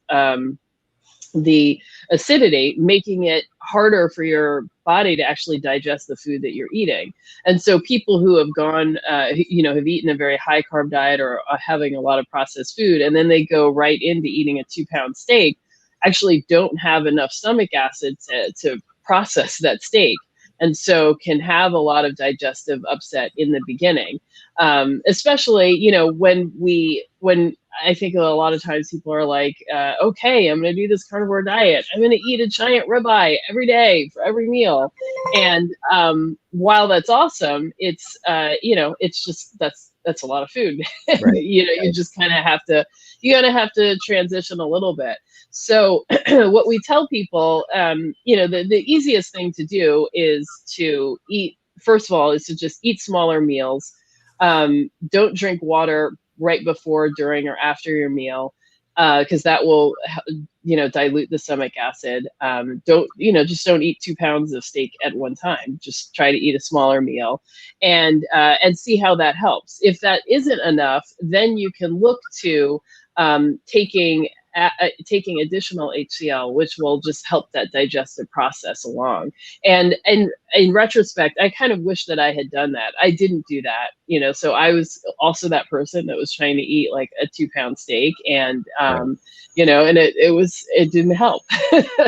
the acidity, making it harder for your body to actually digest the food that you're eating. And so people who have gone, have eaten a very high carb diet or are having a lot of processed food, and then they go right into eating a 2-pound steak, actually don't have enough stomach acid to process that steak. And so can have a lot of digestive upset in the beginning, especially, when I think a lot of times people are like, okay, I'm going to do this carnivore diet. I'm going to eat a giant ribeye every day for every meal. And while that's awesome, it's, it's just, that's a lot of food. Right. You just kind of have to transition a little bit. So what we tell people, the easiest thing to do is to eat, first of all, is to just eat smaller meals. Don't drink water right before, during, or after your meal, because that will, dilute the stomach acid. Just don't eat 2 pounds of steak at one time. Just try to eat a smaller meal and see how that helps. If that isn't enough, then you can look to taking taking additional HCl, which will just help that digestive process along. And in retrospect, I kind of wish that I had done that. I didn't do that, so I was also that person that was trying to eat like a 2-pound steak, and and it didn't help.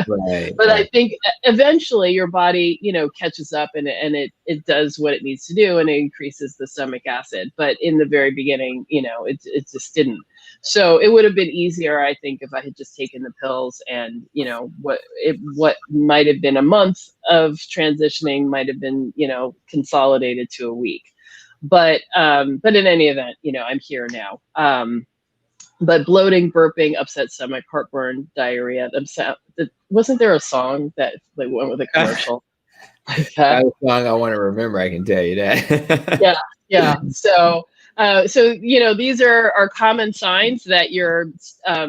Right. But I think eventually your body, catches up, and it does what it needs to do, and it increases the stomach acid. But in the very beginning, it just didn't. So it would have been easier, I think, if I had just taken the pills, and what might have been a month of transitioning might have been consolidated to a week. But in any event, I'm here now. But bloating, burping, upset stomach, heartburn, diarrhea. Wasn't there a song that like went with a commercial like that? That's a song I want to remember. I can tell you that. Yeah. So these are common signs that your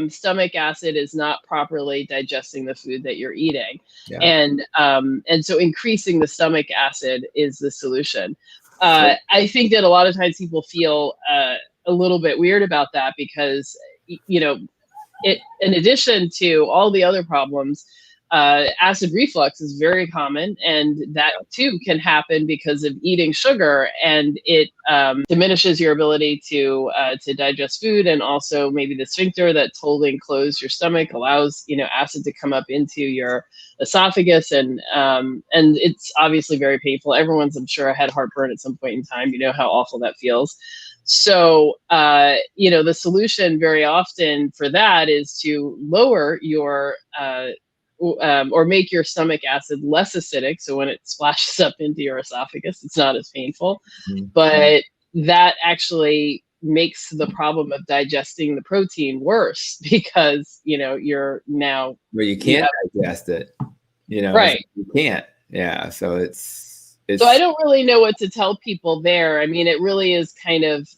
stomach acid is not properly digesting the food that you're eating, Yeah. and so increasing the stomach acid is the solution. I think that a lot of times people feel a little bit weird about that because, it, in addition to all the other problems, acid reflux is very common, and that too can happen because of eating sugar, and it diminishes your ability to digest food, and also maybe the sphincter that's holding closed your stomach allows acid to come up into your esophagus, and it's obviously very painful. Everyone's, I'm sure, had heartburn at some point in time. You know how awful that feels. So, the solution very often for that is to lower your or make your stomach acid less acidic. So when it splashes up into your esophagus, it's not as painful. Mm-hmm. But that actually makes the problem of digesting the protein worse because, you're now... Well, you can't digest it, right. You can't. Yeah. So so I don't really know what to tell people there. I mean, it really is kind of,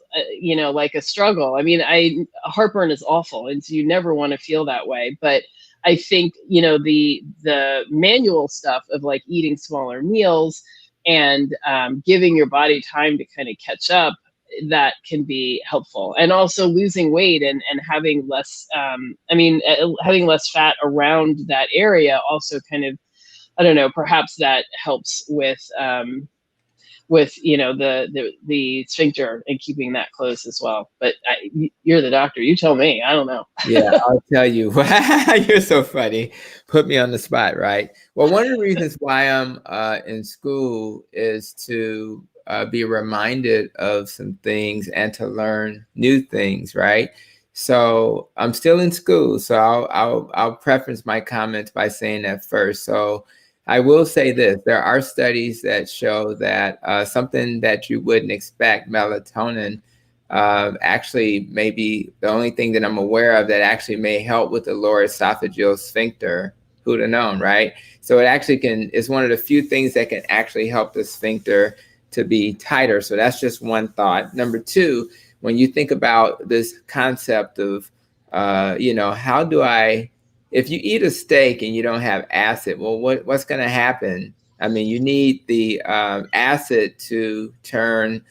like a struggle. I mean, heartburn is awful, and so you never want to feel that way. But I think, the manual stuff of like eating smaller meals and giving your body time to kind of catch up, that can be helpful. And also losing weight and having less, having less fat around that area also kind of, I don't know, perhaps that helps with the sphincter and keeping that closed as well. But you're the doctor. You tell me. I don't know. Yeah, I'll tell you. You're so funny. Put me on the spot, right? Well, one of the reasons why I'm in school is to be reminded of some things and to learn new things, right? So I'm still in school. So I'll preface my comments by saying that first. So I will say this, there are studies that show that something that you wouldn't expect, melatonin, actually may be the only thing that I'm aware of that actually may help with the lower esophageal sphincter. Who'd have known, right? So it actually is one of the few things that can actually help the sphincter to be tighter. So that's just one thought. Number two, when you think about this concept of, how do if you eat a steak and you don't have acid, well, what's going to happen? I mean, you need the acid to turn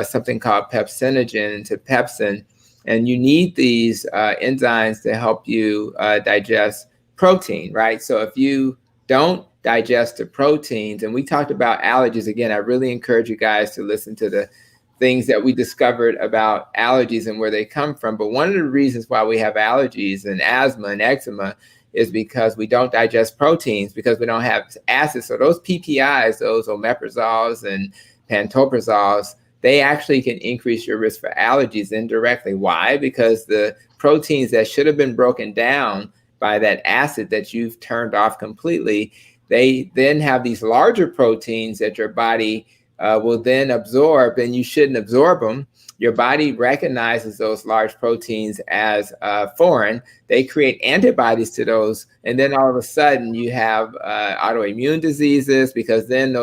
something called pepsinogen into pepsin, and you need these enzymes to help you digest protein, right? So if you don't digest the proteins, and we talked about allergies, again, I really encourage you guys to listen to the things that we discovered about allergies and where they come from. But one of the reasons why we have allergies and asthma and eczema is because we don't digest proteins, because we don't have acids. So those PPIs, those omeprazoles and pantoprazoles, they actually can increase your risk for allergies indirectly. Why? Because the proteins that should have been broken down by that acid that you've turned off completely, they then have these larger proteins that your body will then absorb, and you shouldn't absorb them. Your body recognizes those large proteins as foreign. They create antibodies to those, and then all of a sudden you have autoimmune diseases, because then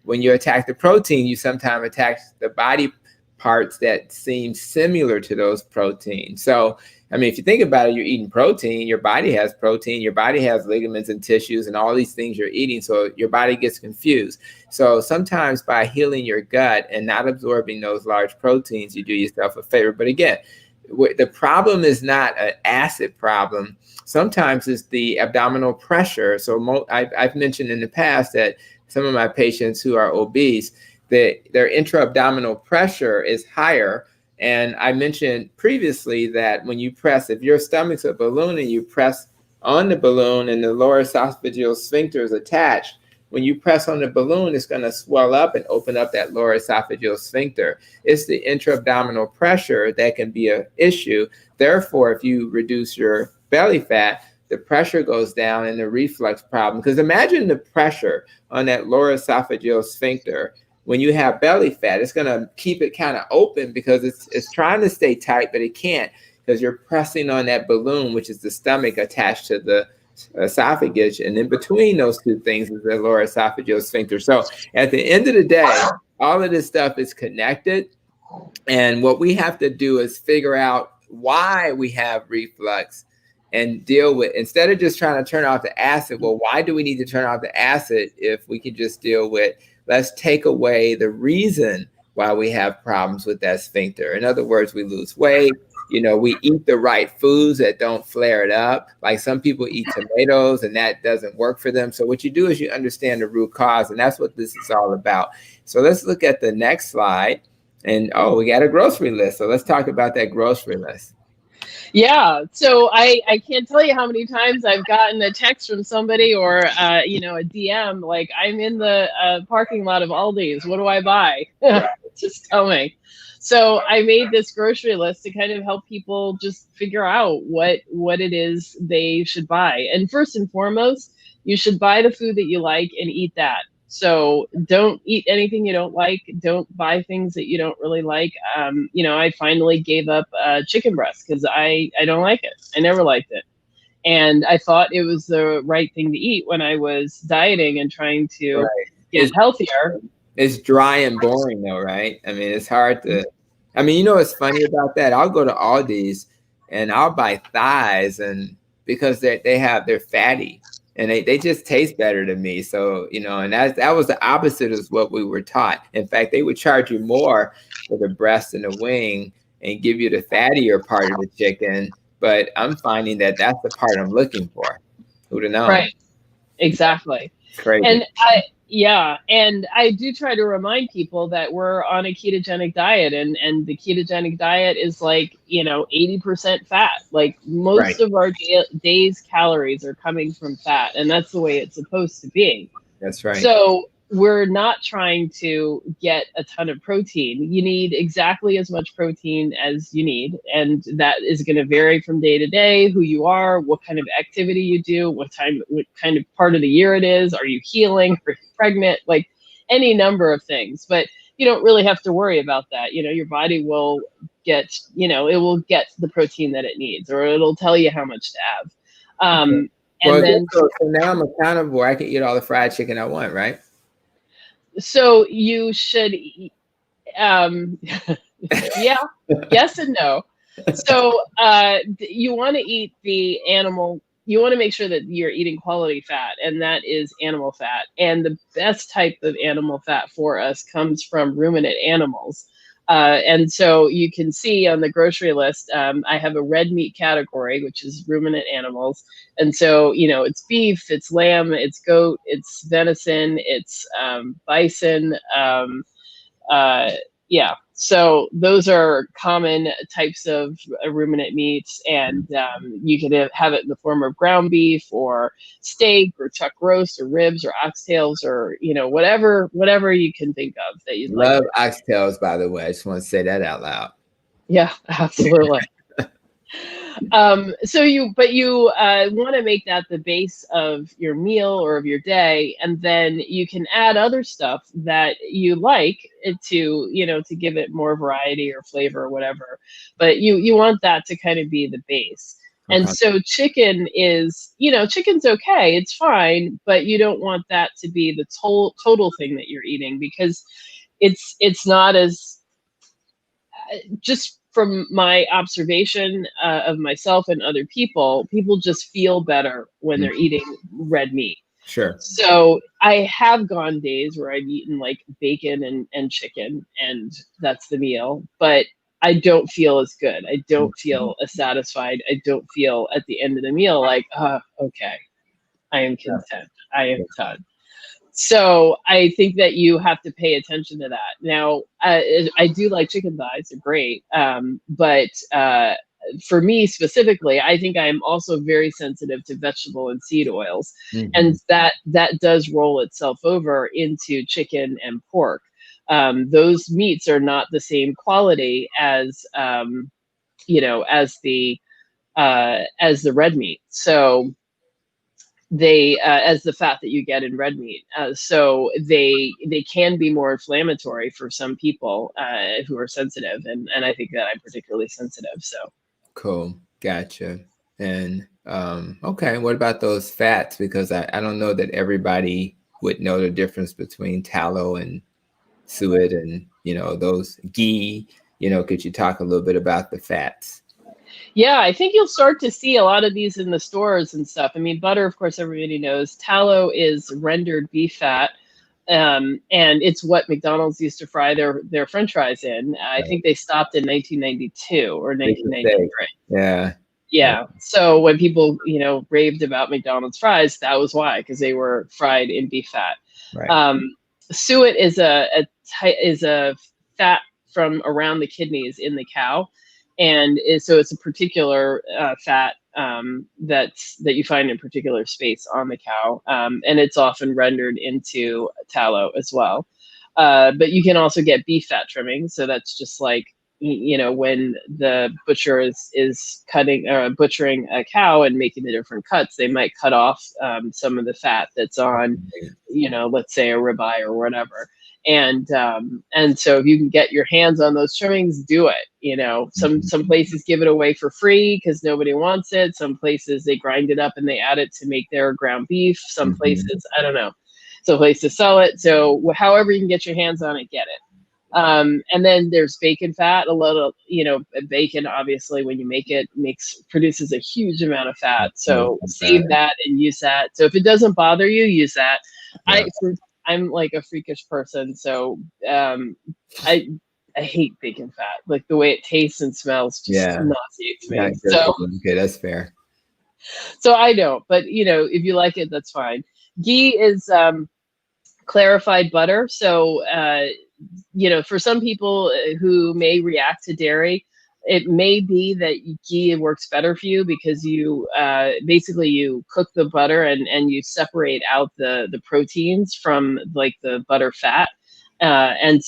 when you attack the protein, you sometimes attack the body parts that seem similar to those proteins. So, I mean, if you think about it, you're eating protein, your body has protein, your body has ligaments and tissues and all these things you're eating. So your body gets confused. So sometimes by healing your gut and not absorbing those large proteins, you do yourself a favor. But again, The problem is not an acid problem. Sometimes it's the abdominal pressure. So I've mentioned in the past that some of my patients who are obese, their intra-abdominal pressure is higher. And I mentioned previously that when you press, if your stomach's a balloon and you press on the balloon and the lower esophageal sphincter is attached, when you press on the balloon, it's going to swell up and open up that lower esophageal sphincter. It's the intra-abdominal pressure that can be an issue. Therefore, if you reduce your belly fat, the pressure goes down and the reflux problem. Because imagine the pressure on that lower esophageal sphincter. When you have belly fat, it's going to keep it kind of open because it's trying to stay tight, but it can't because you're pressing on that balloon, which is the stomach attached to the esophagus, and in between those two things is the lower esophageal sphincter. So at the end of the day, all of this stuff is connected, and what we have to do is figure out why we have reflux and deal with, instead of just trying to turn off the acid. Well, why do we need to turn off the acid if we can just deal with, let's take away the reason why we have problems with that sphincter. In other words, we lose weight. We eat the right foods that don't flare it up. Like some people eat tomatoes and that doesn't work for them. So what you do is you understand the root cause, and that's what this is all about. So let's look at the next slide. And we got a grocery list. So let's talk about that grocery list. Yeah. So I can't tell you how many times I've gotten a text from somebody or, a DM, like, I'm in the parking lot of Aldi's. What do I buy? Just tell me. So I made this grocery list to kind of help people just figure out what it is they should buy. And first and foremost, you should buy the food that you like and eat that. So don't eat anything you don't like. Don't buy things that you don't really like. I finally gave up chicken breast because I don't like it. I never liked it. And I thought it was the right thing to eat when I was dieting and trying to get healthier. It's dry and boring though, right? I mean, it's hard to, what's funny about that? I'll go to Aldi's and I'll buy thighs, and because they're fatty and they just taste better to me. So, and that was the opposite of what we were taught. In fact, they would charge you more for the breast and the wing and give you the fattier part of the chicken. But I'm finding that that's the part I'm looking for. Who'd have known? Right. Exactly. Crazy. And I do try to remind people that we're on a ketogenic diet, and the ketogenic diet is like, 80% fat. Like most of our day's calories are coming from fat, and that's the way it's supposed to be. That's right. So we're not trying to get a ton of protein. You need exactly as much protein as you need. And that is going to vary from day to day, who you are, what kind of activity you do, what kind of part of the year it is. Are you healing? Are you pregnant? Like any number of things. But you don't really have to worry about that. Your body will get, it will get the protein that it needs, or it'll tell you how much to have. So now I'm a carnivore. I can eat all the fried chicken I want, right? So you should, yes and no. So you want to eat the animal. You want to make sure that you're eating quality fat, and that is animal fat. And the best type of animal fat for us comes from ruminant animals. And so you can see on the grocery list, I have a red meat category, which is ruminant animals. And so, it's beef, it's lamb, it's goat, it's venison, it's bison. So those are common types of ruminant meats, and you can have it in the form of ground beef or steak or chuck roast or ribs or oxtails or whatever you can think of that you'd love oxtails, by the way. I just want to say that out loud. Yeah, absolutely. So you want to make that the base of your meal or of your day, and then you can add other stuff that you like to give it more variety or flavor or whatever. But you want that to kind of be the base. Okay. And so chicken is, chicken's okay, it's fine, but you don't want that to be the total thing that you're eating, because it's not as, just from my observation of myself and other people just feel better when they're eating red meat. Sure. So I have gone days where I've eaten like bacon and chicken, and that's the meal. But I don't feel as good. I don't feel as satisfied. I don't feel at the end of the meal like, okay, I am content. I am done. So I think that you have to pay attention to that. Now, I do like chicken thighs; they're great. But for me specifically, I think I'm also very sensitive to vegetable and seed oils, and that does roll itself over into chicken and pork. Those meats are not the same quality as as the red meat. So they as the fat that you get in red meat, so they can be more inflammatory for some people who are sensitive, and I think that I'm particularly sensitive. So cool, gotcha. And okay, what about those fats? Because I don't know that everybody would know the difference between tallow and suet and those ghee. Could you talk a little bit about the fats? Yeah, I think you'll start to see a lot of these in the stores and stuff. I mean, butter, of course, everybody knows. Tallow is rendered beef fat, and it's what McDonald's used to fry their French fries in. I think they stopped in 1992 or 1993. Yeah. So when people, raved about McDonald's fries, that was why, because they were fried in beef fat. Right. Suet is a fat from around the kidneys in the cow. And so it's a particular fat that you find in a particular space on the cow, and it's often rendered into tallow as well. But you can also get beef fat trimming, so that's just like when the butcher is butchering a cow and making the different cuts, they might cut off some of the fat that's on, let's say a ribeye or whatever. And so if you can get your hands on those trimmings, do it. Some places give it away for free because nobody wants it. Some places they grind it up and they add it to make their ground beef. Some places, I don't know, some places sell it. So however you can get your hands on it, get it. And then there's bacon fat. A lot of, bacon, obviously, when you make it, produces a huge amount of fat. So save that and use that. So if it doesn't bother you, use that. Yeah. I'm like a freakish person, so I hate bacon fat. Like the way it tastes and smells just nauseates me. So okay, that's fair. So I don't, but if you like it, that's fine. Ghee is clarified butter. So for some people who may react to dairy, it may be that ghee works better for you because you basically you cook the butter and you separate out the proteins from like the butter fat, and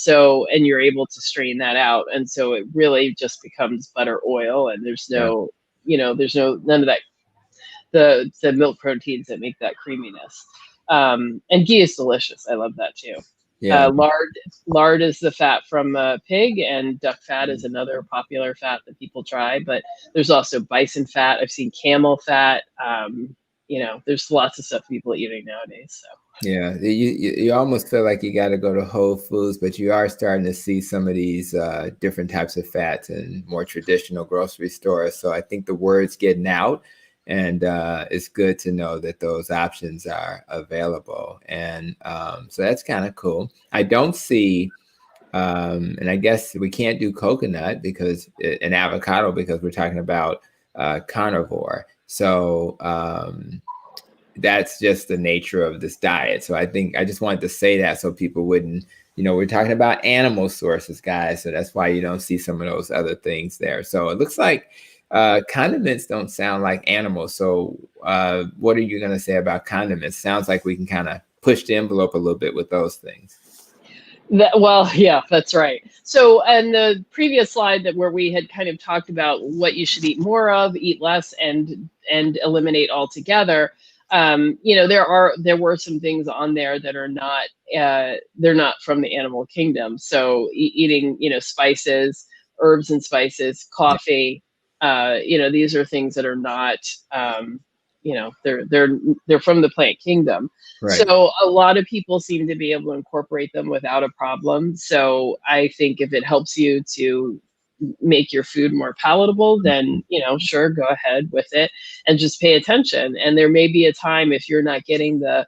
you're able to strain that out, and so it really just becomes butter oil, and there's no none of that the milk proteins that make that creaminess. And ghee is delicious. I love that too. Yeah. Lard is the fat from pig, and duck fat is another popular fat that people try. But there's also bison fat. I've seen camel fat. There's lots of stuff people are eating nowadays. So yeah, you almost feel like you got to go to Whole Foods, but you are starting to see some of these different types of fats in more traditional grocery stores. So I think the word's getting out. And it's good to know that those options are available. And so that's kind of cool. I don't see, and I guess we can't do coconut and avocado because we're talking about carnivore. So that's just the nature of this diet. So I think I just wanted to say that so people wouldn't, we're talking about animal sources, guys. So that's why you don't see some of those other things there. So it looks like condiments don't sound like animals. So what are you going to say about condiments? Sounds like we can kind of push the envelope a little bit with those things. Yeah, that's right. So in the previous slide where we had kind of talked about what you should eat more of, eat less, and eliminate altogether, there were some things on there that are not they're not from the animal kingdom. So eating spices, herbs and spices, coffee. These are things that are not, they're from the plant kingdom. Right. So a lot of people seem to be able to incorporate them without a problem. So I think if it helps you to make your food more palatable, then, sure, go ahead with it and just pay attention. And there may be a time if you're not getting the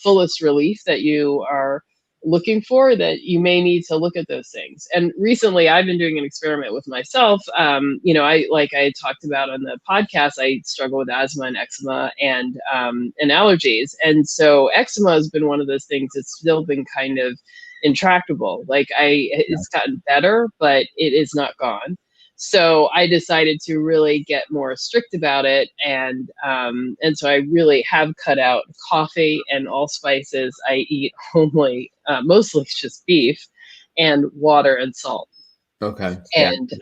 fullest relief that you are looking for, that you may need to look at those things. And recently I've been doing an experiment with myself. Like I talked about on the podcast, I struggle with asthma and eczema and allergies. And so eczema has been one of those things that's still been kind of intractable. Like it's gotten better, but it is not gone. So I decided to really get more strict about it. And so I really have cut out coffee and allspices. I eat only, mostly just beef and water and salt. Okay. And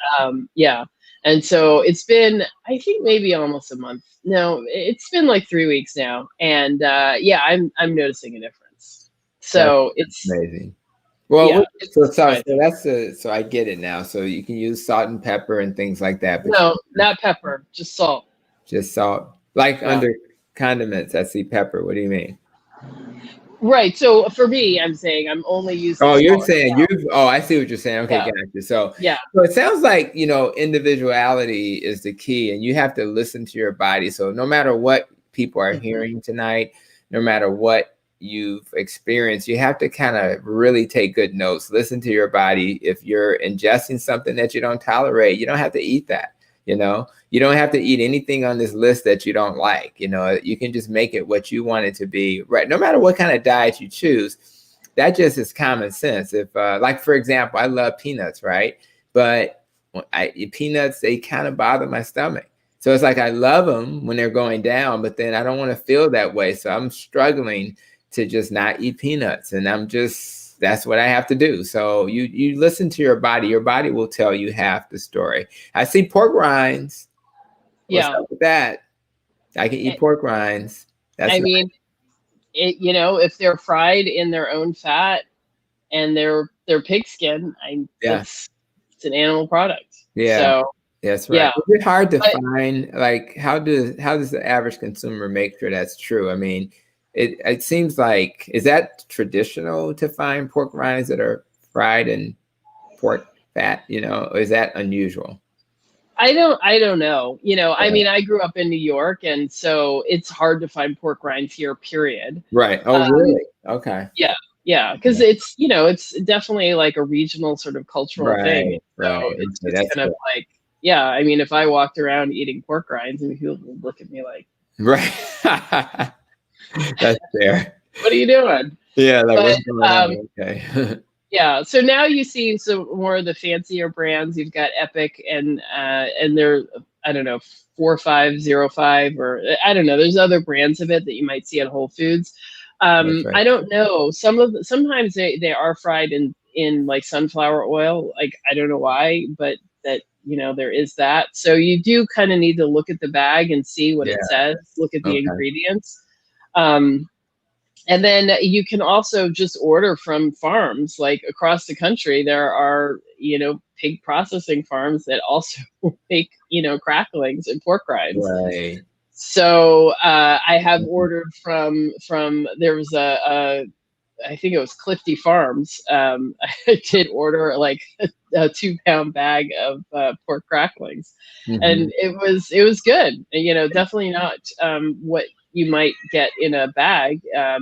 and so it's been, I think maybe almost a month. No, it's been like 3 weeks now. And I'm noticing a difference. So it's amazing. Well, so I get it now. So you can use salt and pepper and things like that. But no, not pepper, just salt. Just salt. Like under condiments, I see pepper. What do you mean? Right. So for me, I'm saying I'm only using. Oh, you're saying I see what you're saying. Okay, gotcha. So so it sounds like, individuality is the key, and you have to listen to your body. So no matter what people are hearing tonight, no matter what you've experienced, you have to kind of really take good notes. Listen to your body. If you're ingesting something that you don't tolerate, you don't have to eat that. You don't have to eat anything on this list that you don't like. You can just make it what you want it to be, right? No matter what kind of diet you choose, that just is common sense. If like, for example, I love peanuts, right? But when I eat peanuts, they kind of bother my stomach. So it's like, I love them when they're going down, but then I don't want to feel that way. So I'm struggling to just not eat peanuts. And that's what I have to do. So you listen to your body. Your body will tell you half the story. I see pork rinds. What's up with that? I can eat pork rinds. If they're fried in their own fat and they're pig skin, it's an animal product. Yeah. So that's right. Is it hard to find, like, how does the average consumer make sure that's true? I mean, it seems like, is that traditional to find pork rinds that are fried in pork fat, or is that unusual? I don't know. I mean, I grew up in New York, and so it's hard to find pork rinds here, period. Right. Oh, really? Okay. Yeah. Yeah. Because it's, it's definitely like a regional sort of cultural thing. So it's kind of like, I mean, if I walked around eating pork rinds, and people would look at me like, right. That's fair. What are you doing? Yeah. What's going on? Okay. Yeah. So now you see some more of the fancier brands. You've got Epic and they're, I don't know, 4505 or I don't know. There's other brands of it that you might see at Whole Foods. Right. I don't know. Sometimes they are fried in like sunflower oil. Like, I don't know why, but that, there is that. So you do kind of need to look at the bag and see what it says, look at the ingredients. And then you can also just order from farms like across the country. There are, pig processing farms that also make, cracklings and pork rinds. Right. So I have ordered from there was I think it was Clifty Farms. I did order like a 2-pound bag of pork cracklings, and it was good. Definitely not what you might get in a bag, at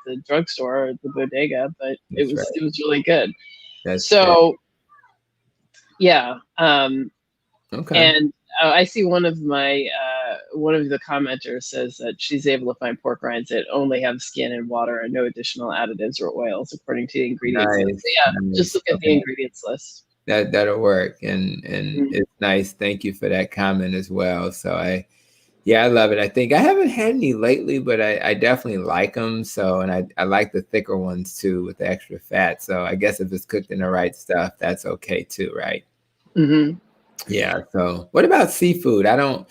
the drugstore or the bodega, but it was really good. Okay. And I see one of the commenters says that she's able to find pork rinds that only have skin and water and no additional additives or oils according to the ingredients list. So just look at the ingredients list. That'll work, and it's nice. Thank you for that comment as well. So I love it. I think I haven't had any lately, but I definitely like them. So, and I like the thicker ones too with the extra fat. So I guess if it's cooked in the right stuff, that's okay too, right? Mm-hmm. Yeah. So what about seafood? How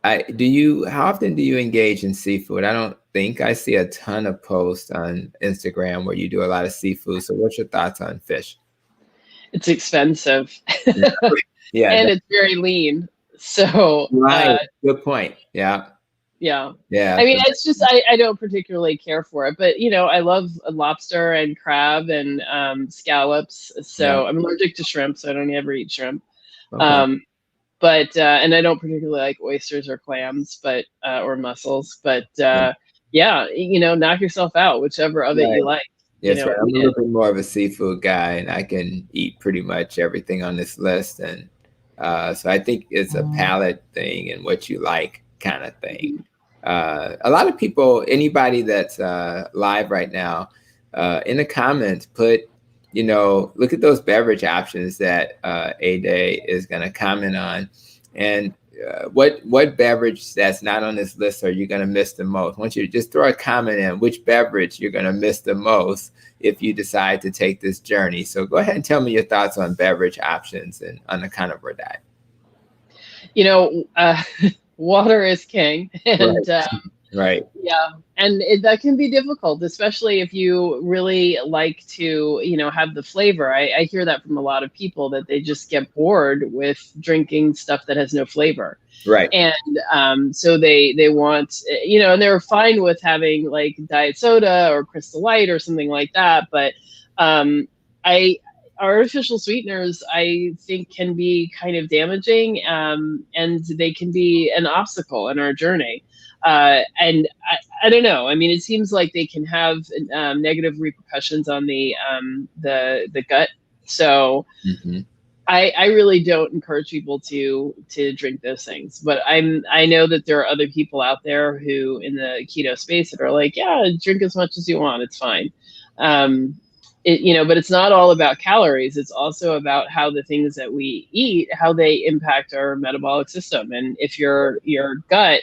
often do you engage in seafood? I don't think I see a ton of posts on Instagram where you do a lot of seafood. So what's your thoughts on fish? It's expensive. And it's very lean. So good point. Yeah. I mean, it's just I don't particularly care for it, but I love lobster and crab and scallops. So I'm allergic to shrimp, so I don't ever eat shrimp. Okay. But and I don't particularly like oysters or clams, or mussels. But knock yourself out, whichever of it you like. Yes, right. I'm a little bit more of a seafood guy, and I can eat pretty much everything on this list. And so I think it's a palate thing and what you like kind of thing. A lot of people, anybody that's live right now, in the comments, look at those beverage options that Ede is going to comment on. And what beverage that's not on this list are you going to miss the most? I want you to just throw a comment in which beverage you're going to miss the most if you decide to take this journey. So go ahead and tell me your thoughts on beverage options and on the carnivore diet. Water is king. And right. Yeah. And that can be difficult, especially if you really like to, have the flavor. I hear that from a lot of people, that they just get bored with drinking stuff that has no flavor. Right. And so they want, and they're fine with having like diet soda or Crystal Light or something like that. But artificial sweeteners, I think, can be kind of damaging, and they can be an obstacle in our journey. And I don't know. I mean, it seems like they can have negative repercussions on the gut. So I really don't encourage people to drink those things. But I know that there are other people out there who in the keto space that are like, yeah, drink as much as you want. It's fine. But it's not all about calories. It's also about how the things that we eat, how they impact our metabolic system. And if your gut,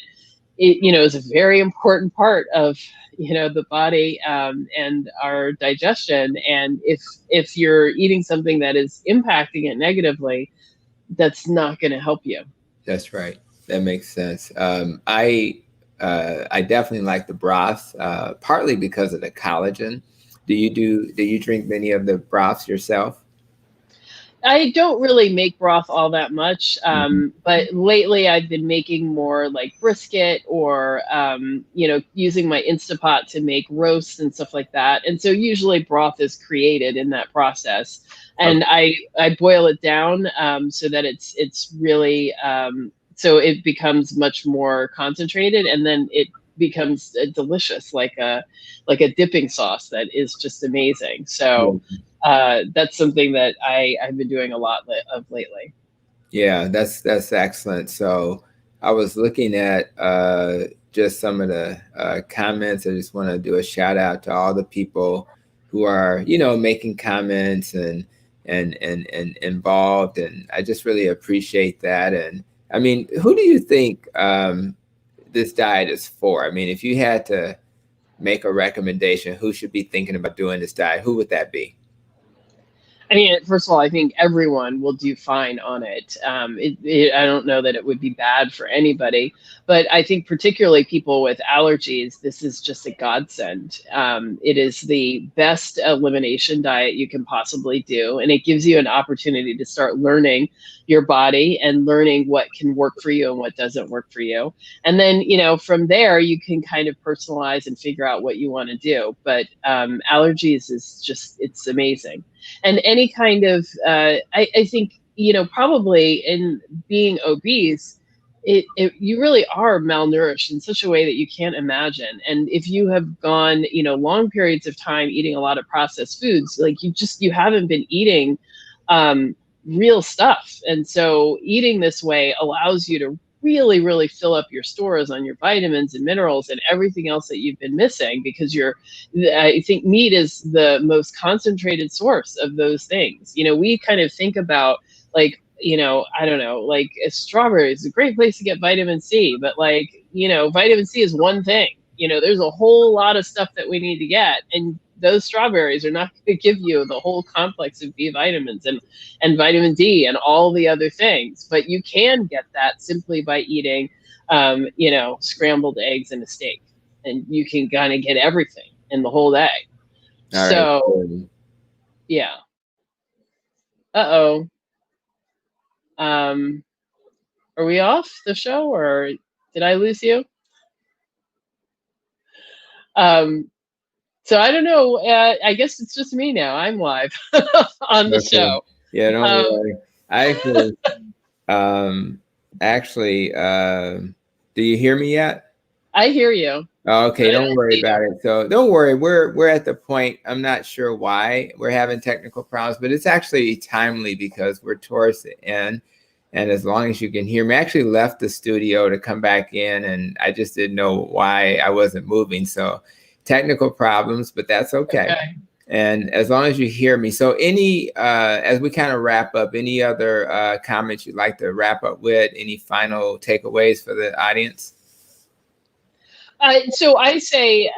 is a very important part of, the body and our digestion. And if you're eating something that is impacting it negatively, that's not going to help you. That's right. That makes sense. I definitely like the broths, partly because of the collagen. Do you drink many of the broths yourself? I don't really make broth all that much, but lately I've been making more like brisket or, using my Instapot to make roasts and stuff like that. And so usually broth is created in that process, and I boil it down so that it's really so it becomes much more concentrated, and then it becomes delicious, like a dipping sauce that is just amazing. So. That's something that I've been doing a lot of lately. Yeah, that's excellent. So I was looking at just some of the comments. I just want to do a shout out to all the people who are, making comments and involved. And I just really appreciate that. And I mean, who do you think this diet is for? I mean, if you had to make a recommendation, who should be thinking about doing this diet, who would that be? I mean, first of all, I think everyone will do fine on it. I don't know that it would be bad for anybody, but I think particularly people with allergies, this is just a godsend. It is the best elimination diet you can possibly do, and it gives you an opportunity to start learning your body and learning what can work for you and what doesn't work for you. And then, from there, you can kind of personalize and figure out what you want to do. But allergies is just, it's amazing. And any kind of, I think, probably in being obese, you really are malnourished in such a way that you can't imagine. And if you have gone, long periods of time eating a lot of processed foods, like you haven't been eating real stuff. And so eating this way allows you to really, really fill up your stores on your vitamins and minerals and everything else that you've been missing, because I think meat is the most concentrated source of those things. We kind of think about like, I don't know, like a strawberry is a great place to get vitamin C, but like, vitamin C is one thing. There's a whole lot of stuff that we need to get, and those strawberries are not going to give you the whole complex of B vitamins and vitamin D and all the other things. But you can get that simply by eating, scrambled eggs and a steak, and you can kind of get everything in the whole day. All so, right. Yeah. Are we off the show, or did I lose you? So I don't know. I guess it's just me now. I'm live on the show. Yeah, don't worry. I actually, do you hear me yet? I hear you. Okay, don't worry about it. So don't worry. We're at the point. I'm not sure why we're having technical problems, but it's actually timely because we're towards the end. And as long as you can hear me, I actually left the studio to come back in, and I just didn't know why I wasn't moving. So technical problems, but that's okay. And as long as you hear me. So as we kind of wrap up, any other comments you'd like to wrap up with? Any final takeaways for the audience? So I say,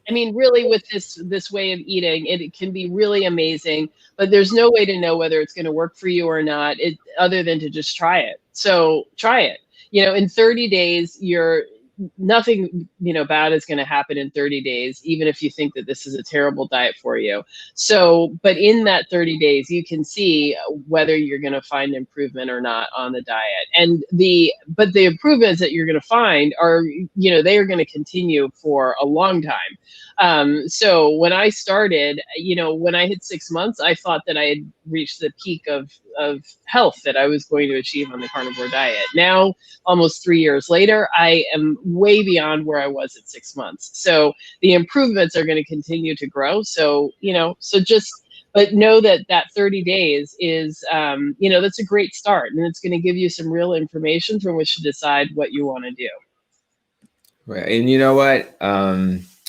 I mean, really, with this way of eating, it can be really amazing, but there's no way to know whether it's going to work for you or not, other than to just try it. So try it. In 30 days, nothing bad is going to happen in 30 days, even if you think that this is a terrible diet for you. So, but in that 30 days, you can see whether you're going to find improvement or not on the diet. And the improvements that you're going to find are, they are going to continue for a long time. So when I started, when I hit 6 months, I thought that I had reached the peak of health that I was going to achieve on the carnivore diet. Now, almost 3 years later, I am way beyond where I was at 6 months. So the improvements are going to continue to grow. So, but know that 30 days is, that's a great start, and it's going to give you some real information from which to decide what you want to do. Right. And you know what?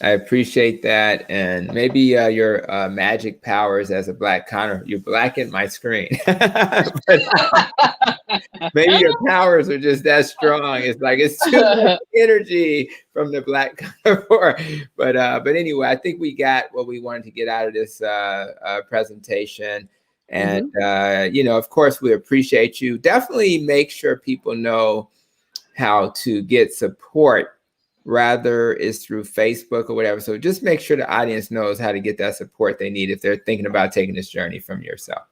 I appreciate that. And maybe your magic powers as a Black Carnivore, you blackened my screen. Maybe your powers are just that strong. It's like it's too much energy from the Black Carnivore. But anyway, I think we got what we wanted to get out of this presentation. And, of course, we appreciate you. Definitely make sure people know how to get support, rather is through Facebook or whatever. So just make sure the audience knows how to get that support they need if they're thinking about taking this journey from yourself.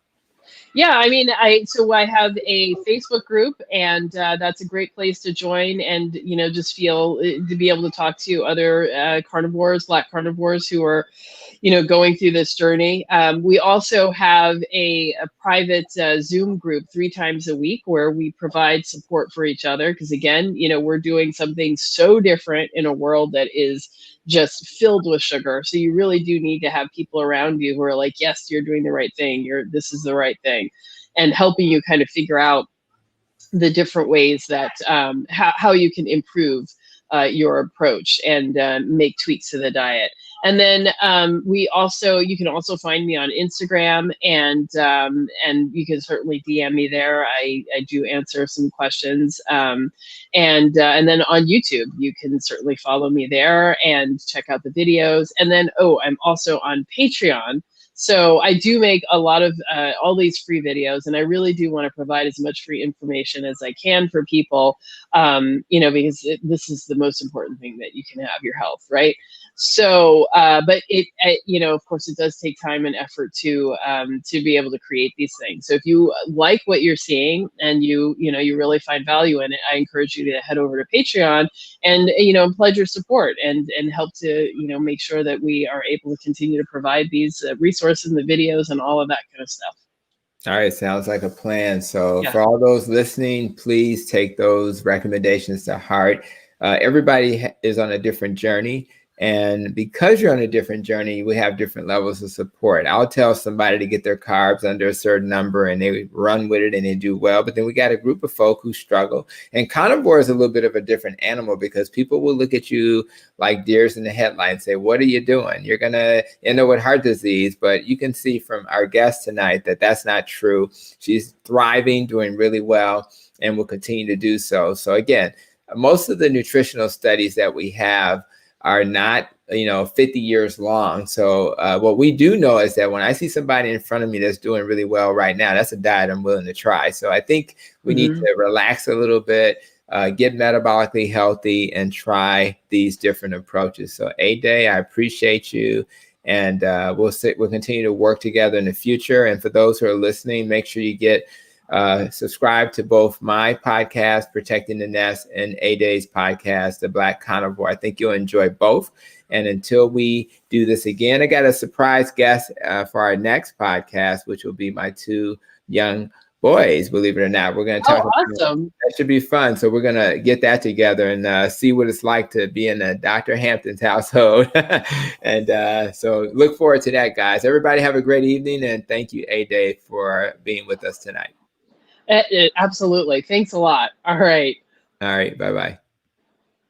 Yeah, I mean, I have a Facebook group, and that's a great place to join, and just feel to be able to talk to other carnivores, Black carnivores who are going through this journey. We also have a private Zoom group 3 times a week where we provide support for each other. Because again, we're doing something so different in a world that is just filled with sugar. So you really do need to have people around you who are like, yes, you're doing the right thing. This is the right thing, and helping you kind of figure out the different ways that how you can improve your approach and make tweaks to the diet. And then you can also find me on Instagram, and you can certainly DM me there. I do answer some questions, and then on YouTube, you can certainly follow me there and check out the videos. And then I'm also on Patreon. So I do make a lot of all these free videos, and I really do want to provide as much free information as I can for people, because this is the most important thing that you can have, your health, right? So, but of course, it does take time and effort to be able to create these things. So if you like what you're seeing and you really find value in it, I encourage you to head over to Patreon and pledge your support and help to make sure that we are able to continue to provide these resources and the videos and all of that kind of stuff. All right, sounds like a plan. So for all those listening, please take those recommendations to heart. Everybody is on a different journey. And because you're on a different journey, we have different levels of support. I'll tell somebody to get their carbs under a certain number and they run with it and they do well. But then we got a group of folk who struggle. And carnivore is a little bit of a different animal because people will look at you like deers in the headlights and say, what are you doing? You're going to end up with heart disease. But you can see from our guest tonight that that's not true. She's thriving, doing really well, and will continue to do so. So again, most of the nutritional studies that we have are not, 50 years long. So what we do know is that when I see somebody in front of me that's doing really well right now, that's a diet I'm willing to try. So I think we need to relax a little bit, get metabolically healthy, and try these different approaches. So Ede, I appreciate you. And we'll continue to work together in the future. And for those who are listening, make sure you get subscribe to both my podcast, Protecting the Nest, and Ede's podcast, The Black Carnivore. I think you'll enjoy both. And until we do this again, I got a surprise guest for our next podcast, which will be my 2 young boys, believe it or not. We're going to talk about awesome. that. Should be fun. So we're going to get that together and see what it's like to be in a Dr. Hampton's household. And so look forward to that, guys. Everybody have a great evening. And thank you, Ede, for being with us tonight. Absolutely. Thanks a lot. All right. All right. Bye-bye.